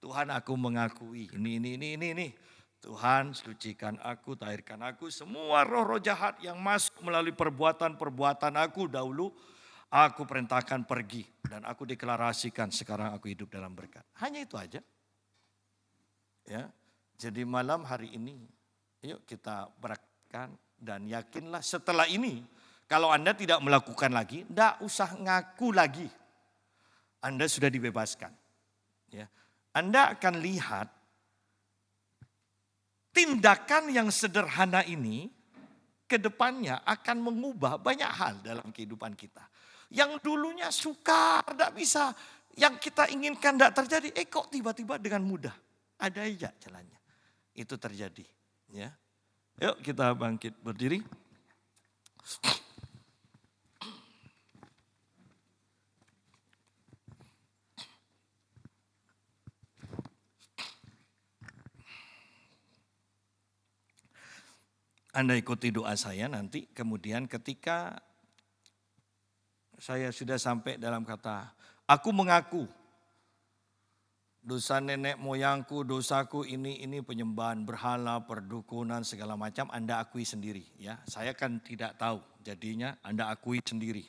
Tuhan aku mengakui ini. Tuhan sucikan aku, tahirkan aku, semua roh-roh jahat yang masuk melalui perbuatan-perbuatan aku dahulu, aku perintahkan pergi. Dan aku deklarasikan sekarang aku hidup dalam berkat. Hanya itu aja. Ya, jadi malam hari ini, yuk kita praktikkan dan yakinlah setelah ini, kalau Anda tidak melakukan lagi, tidak usah ngaku lagi. Anda sudah dibebaskan. Ya. Anda akan lihat tindakan yang sederhana ini ke depannya akan mengubah banyak hal dalam kehidupan kita. Yang dulunya sukar, tidak bisa, yang kita inginkan tidak terjadi, kok tiba-tiba dengan mudah. Ada aja jalannya. Itu terjadi. Ya. Yuk kita bangkit berdiri. Anda ikuti doa saya nanti, kemudian ketika saya sudah sampai dalam kata, aku mengaku dosa nenek moyangku, dosaku ini penyembahan berhala, perdukunan, segala macam, Anda akui sendiri. Ya, saya kan tidak tahu, jadinya Anda akui sendiri.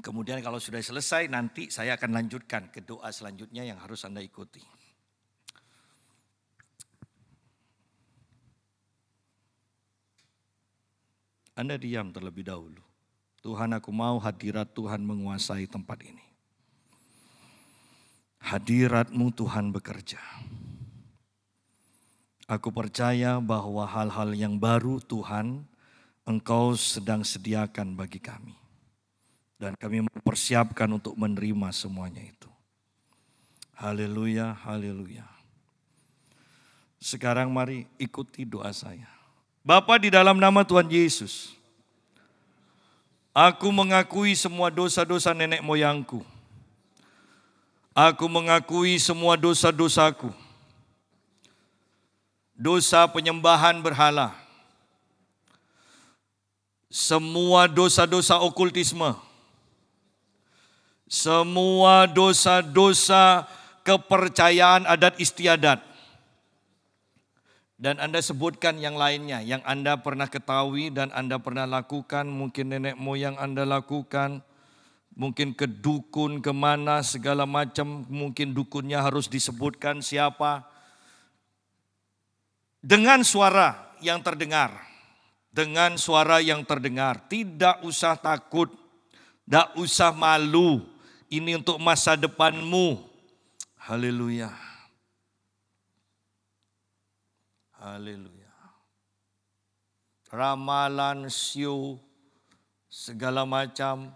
Kemudian kalau sudah selesai, nanti saya akan lanjutkan ke doa selanjutnya yang harus Anda ikuti. Anda diam terlebih dahulu. Tuhan, aku mau hadirat Tuhan menguasai tempat ini. Hadirat-Mu Tuhan bekerja. Aku percaya bahwa hal-hal yang baru Tuhan Engkau sedang sediakan bagi kami. Dan kami mempersiapkan untuk menerima semuanya itu. Haleluya, haleluya. Sekarang mari ikuti doa saya. Bapa, di dalam nama Tuhan Yesus, aku mengakui semua dosa-dosa nenek moyangku. Aku mengakui semua dosa-dosaku. dosa penyembahan berhala, semua dosa-dosa okultisme, semua dosa-dosa kepercayaan adat istiadat. Dan Anda sebutkan yang lainnya, yang Anda pernah ketahui dan Anda pernah lakukan, mungkin nenek moyang Anda lakukan, mungkin ke dukun, kemana, segala macam, mungkin dukunnya harus disebutkan siapa. Dengan suara yang terdengar, dengan suara yang terdengar, tidak usah takut, tidak usah malu, ini untuk masa depanmu. Haleluya. Haleluya. Ramalan, sio, segala macam,